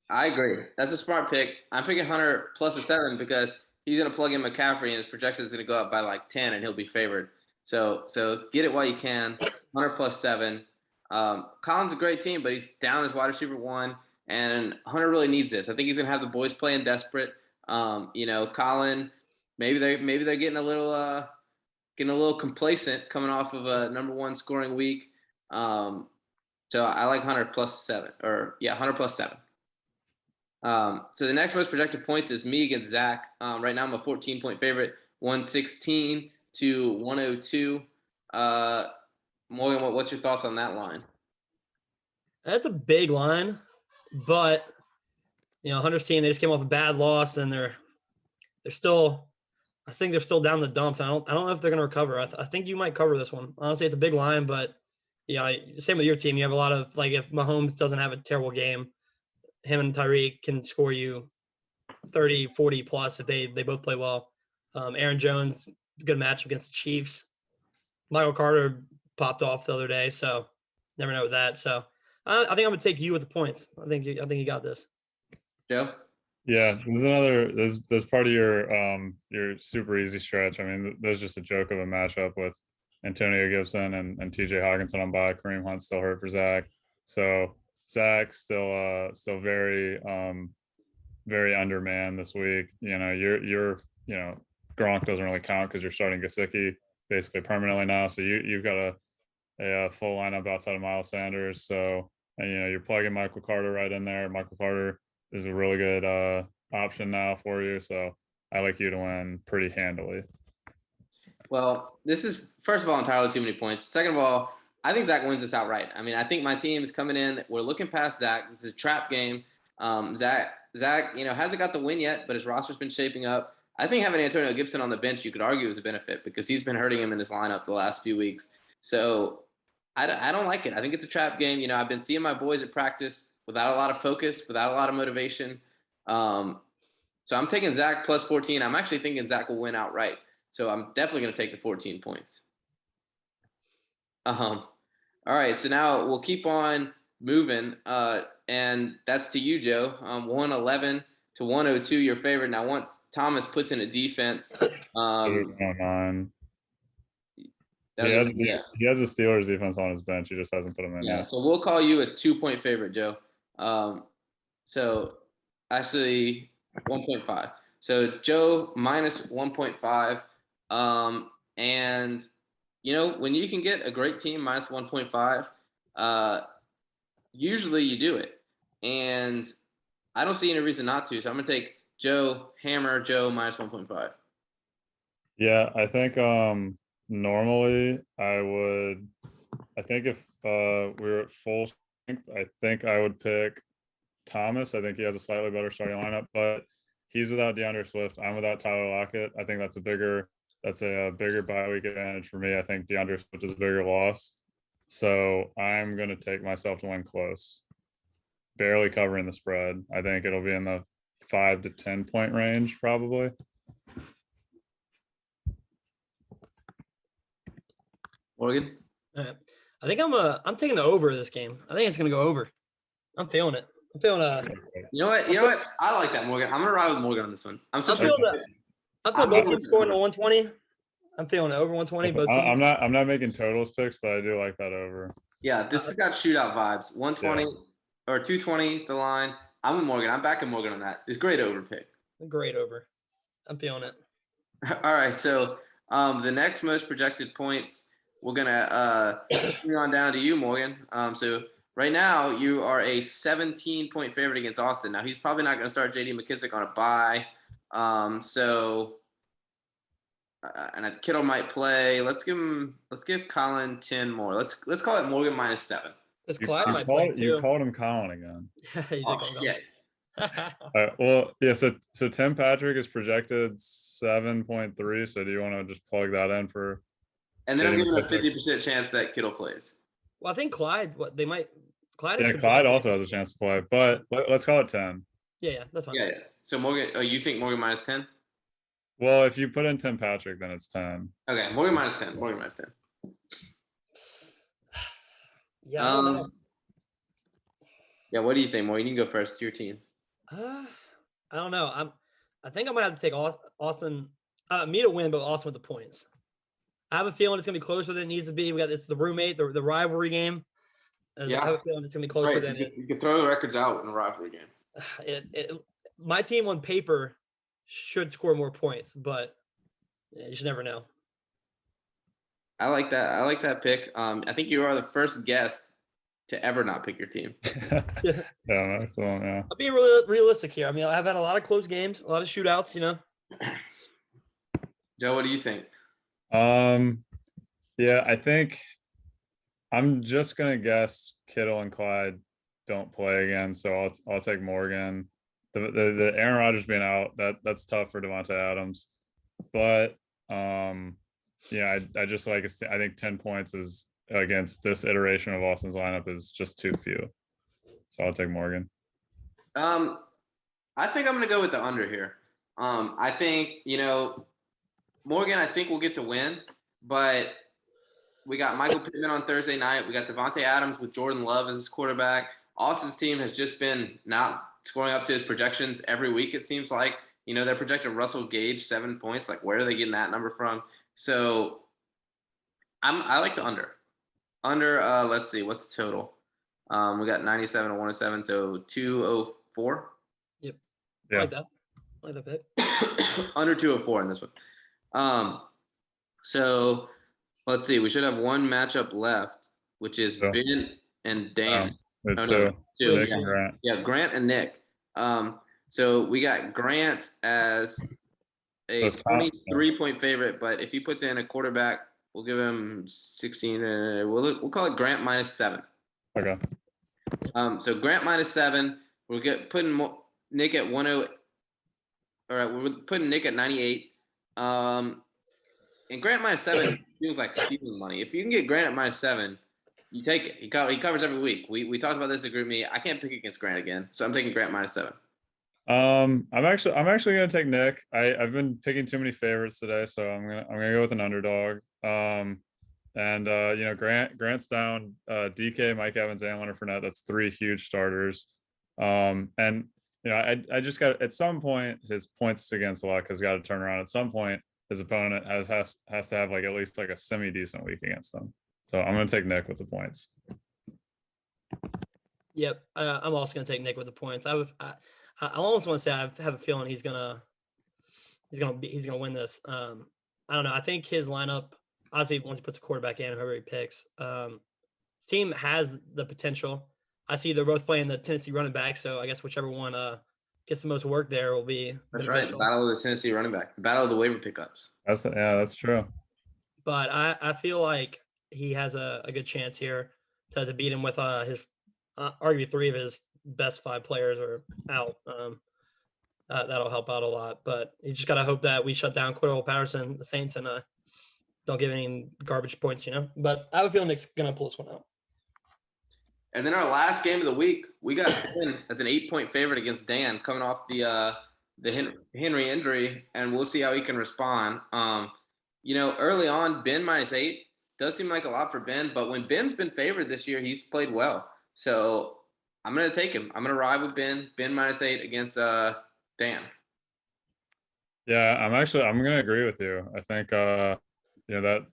I agree. That's a smart pick. I'm picking Hunter plus a 7 because he's going to plug in McCaffrey and his projection is going to go up by like 10 and he'll be favored. So get it while you can. Hunter plus 7. Colin's a great team, but he's down as wide receiver 1, and Hunter really needs this. I think he's going to have the boys playing desperate. Colin, maybe they're getting a little complacent coming off of a number 1 scoring week. So I like Hunter plus 7, Hunter plus 7. So the next most projected points is me against Zach. Right now I'm a 14-point favorite, 116 to 102. Morgan, what's your thoughts on that line? That's a big line, but Hunter's team, they just came off a bad loss and they're still, I think they're still down the dumps. I don't know if they're going to recover. I think you might cover this one. Honestly, it's a big line, but same with your team. You have a lot of, like, if Mahomes doesn't have a terrible game, him and Tyreek can score you 30, 40 plus if they both play well. Aaron Jones, good matchup against the Chiefs. Michael Carter popped off the other day, so never know with that. So I think I'm gonna take you with the points. I think you got this. Joe? Yeah, there's part of your super easy stretch. I mean, there's just a joke of a matchup with Antonio Gibson and TJ Hawkinson on bye. Kareem Hunt still hurt for Zach. So Zach still very very undermanned this week. You're Gronk doesn't really count because you're starting Gesicki basically permanently now. So you've got a full lineup outside of Miles Sanders. So you're plugging Michael Carter right in there. Michael Carter is a really good option now for you. So I like you to win pretty handily. Well, this is, first of all, entirely too many points. Second of all, I think Zach wins this outright. I mean, I think my team is coming in. We're looking past Zach. This is a trap game. Zach, hasn't got the win yet, but his roster's been shaping up. I think having Antonio Gibson on the bench, you could argue, is a benefit because he's been hurting him in his lineup the last few weeks. So I don't like it. I think it's a trap game. I've been seeing my boys at practice without a lot of focus, without a lot of motivation. So I'm taking Zach plus 14. I'm actually thinking Zach will win outright. So I'm definitely going to take the 14 points. All right. So now we'll keep on moving. And that's to you, Joe. 111 to 102, your favorite. Now, once Thomas puts in a defense, 109. that'll He has, give you- he has the Steelers defense on his bench. He just hasn't put him in yeah. yet. So we'll call you a 2-point favorite, Joe. So actually 1.5. So Joe minus 1.5. And you know, when you can get a great team minus 1.5, usually you do it. And I don't see any reason not to. So I'm gonna take Joe minus 1.5. Yeah, I think normally I think if we were at full strength, I think I would pick Thomas. I think he has a slightly better starting lineup, but he's without DeAndre Swift. I'm without Tyler Lockett. I think that's a bigger bye week advantage for me. I think DeAndre Swift is a bigger loss. So I'm gonna take myself to win close. Barely covering the spread. I think it'll be in the 5 to 10 point range, probably. Morgan? I think I'm taking the over this game. I think it's gonna go over. I'm feeling it. I'm feeling You know what? I like that, Morgan. I'm gonna ride with Morgan on this one. I'm feeling both teams scoring to 120. I'm feeling over 120. Both teams. I'm not making totals picks, but I do like that over. Yeah, this has got shootout vibes. 120 or 220 the line. I'm with Morgan. I'm backing Morgan on that. It's great over pick. Great over. I'm feeling it. All right, so the next most projected points, we're gonna bring on down to you, Morgan. So right now you are a 17-point favorite against Austin. Now he's probably not gonna start J.D. McKissick on a bye. And Kittle might play. Let's give Colin 10 more. Let's call it Morgan minus 7. Because Clyde might play too. You called him Colin again. Oh, shit. Well, yeah. So Tim Patrick is projected 7.3. So do you want to just plug that in for? And then I'm giving a 50% chance that Kittle plays. Well, I think Clyde. Clyde. Yeah, Clyde also has a chance to play, but let's call it 10. Yeah, that's fine. Yeah. So Morgan, you think Morgan minus 10? Well, if you put in Tim Patrick, then it's 10. Okay, Morgan minus 10. Morgan minus 10. Yeah, I don't know. Yeah, what do you think, Morgan? You can go first. It's your team. I don't know. I think I'm gonna have to take Austin. Me to win, but Austin with the points. I have a feeling it's gonna be closer than it needs to be. It's the roommate, the rivalry game. Yeah. I have a feeling it's gonna be closer than it. You can throw the records out in a rivalry game. My team on paper should score more points, but you should never know. I like that. I like that pick. I think you are the first guest to ever not pick your team. Yeah, that's one. Yeah. I'm being really realistic here. I mean, I've had a lot of close games, a lot of shootouts. Joe, what do you think? Yeah, I think I'm just gonna guess Kittle and Clyde don't play again, so I'll take Morgan. The Aaron Rodgers being out, that's tough for Devontae Adams, but yeah, I just like I think 10 points is against this iteration of Austin's lineup is just too few, so I'll take Morgan. I think I'm gonna go with the under here. I think Morgan, I think we'll get to win, but we got Michael Pittman on Thursday night. We got Devontae Adams with Jordan Love as his quarterback. Austin's team has just been not scoring up to his projections every week, it seems like. They're projecting Russell Gage 7 points. Like, where are they getting that number from? So I like the under. Under, let's see, what's the total? We got 97 and 107, so 204. Yep. Yeah. I like that pick. Under 204 in this one. So let's see. We should have one matchup left, which is Ben and Dan. Two. Two. Nick and Grant. Yeah, Grant and Nick. So we got Grant as a 23-point favorite, but if he puts in a quarterback, we'll give him 16. We'll call it Grant minus 7. Okay. So Grant minus 7. We'll putting Nick at 10. All right, we're putting Nick at 98. And Grant minus 7 feels like stealing money. If you can get Grant at minus 7, you take it. He covers every week. We talked about this in group me. I can't pick against Grant again, so I'm taking Grant minus 7. I'm actually gonna take Nick. I've been picking too many favorites today, so I'm gonna go with an underdog. Grant's down. DK, Mike Evans, and Leonard Fournette. That's 3 huge starters. And you know, I just got at some point his points against luck has got to turn around. At some point, his opponent has to have like at least like a semi decent week against them. So I'm gonna take Nick with the points. Yep, I'm also gonna take Nick with the points. I almost want to say I have a feeling he's gonna win this. I don't know. I think his lineup, obviously, once he puts a quarterback in, whoever he picks, his team has the potential. I see they're both playing the Tennessee running back, so I guess whichever one gets the most work there will be That's beneficial. right. Battle of the Tennessee running backs. The battle of the waiver pickups. That's true. But I feel like he has a good chance here to beat him with his arguably 3 of his best 5 players are out. That'll help out a lot. But you just gotta hope that we shut down Cordell Patterson, the Saints, and don't give any garbage points, you know. But I have a feeling Nick's gonna pull this one out. And then our last game of the week, we got Ben as an 8-point favorite against Dan, coming off the Henry injury, and we'll see how he can respond. You know, early on, Ben -8 does seem like a lot for Ben, but when Ben's been favored this year, he's played well. So I'm gonna take him. I'm gonna ride with Ben. Ben -8 against Dan. Yeah, I'm gonna agree with you. I think you know that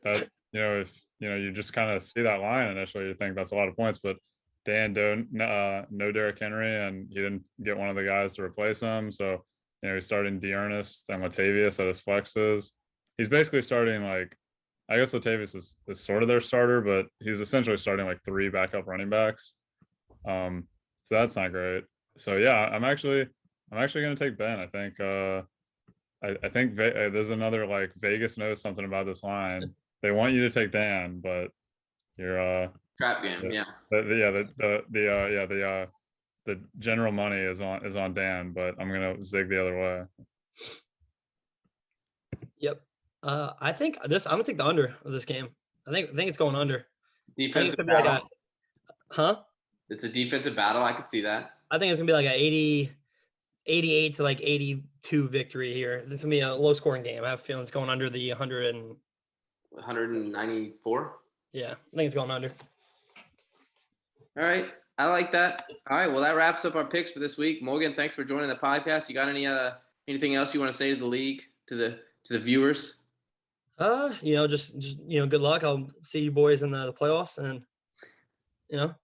you know, if you know, you just kind of see that line initially, you think that's a lot of points, but Dan no Derrick Henry, and he didn't get one of the guys to replace him. So, you know, he's starting D'Ernest and Latavius at his flexes. He's basically starting like, I guess Latavius is sort of their starter, but he's essentially starting like 3 backup running backs. So that's not great. So yeah, I'm actually gonna take Ben. I think I think there's another like Vegas knows something about this line. They want you to take Dan, but you're Trap game, yeah. The general money is on Dan, but I'm gonna zig the other way. Yep. I think I'm gonna take the under of this game. I think it's going under. Defensive battle. Like huh? It's a defensive battle. I could see that. I think it's gonna be like a 88 to like 82 victory here. This is gonna be a low scoring game. I have a feeling it's going under the 194. Yeah, I think it's going under. All right. I like that. All right. Well, that wraps up our picks for this week. Morgan, thanks for joining the podcast. You got anything else you want to say to the league, to the viewers? You know, just you know, good luck. I'll see you boys in the playoffs, and you know,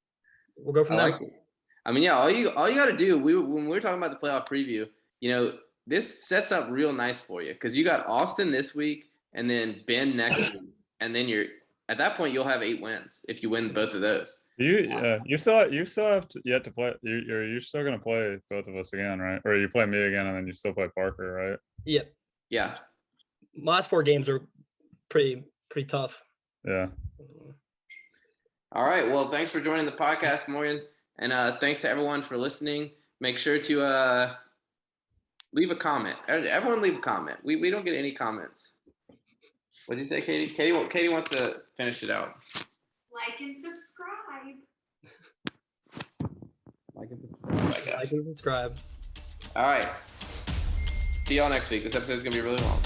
we'll go from there. Like it. I mean, yeah, all you got to do, when we were talking about the playoff preview, you know, this sets up real nice for you because you got Austin this week and then Ben next week, and then at that point you'll have 8 wins if you win both of those. You still have yet to play. You're still gonna play both of us again, right? Or you play me again, and then you still play Parker, right? Yep. Yeah. My last 4 games are pretty tough. Yeah. All right. Well, thanks for joining the podcast, Morgan, and thanks to everyone for listening. Make sure to leave a comment. Everyone, leave a comment. We don't get any comments. What do you say, Katie? Katie wants to finish it out. Like and subscribe. Like and subscribe. All right. See y'all next week. This episode is going to be really long.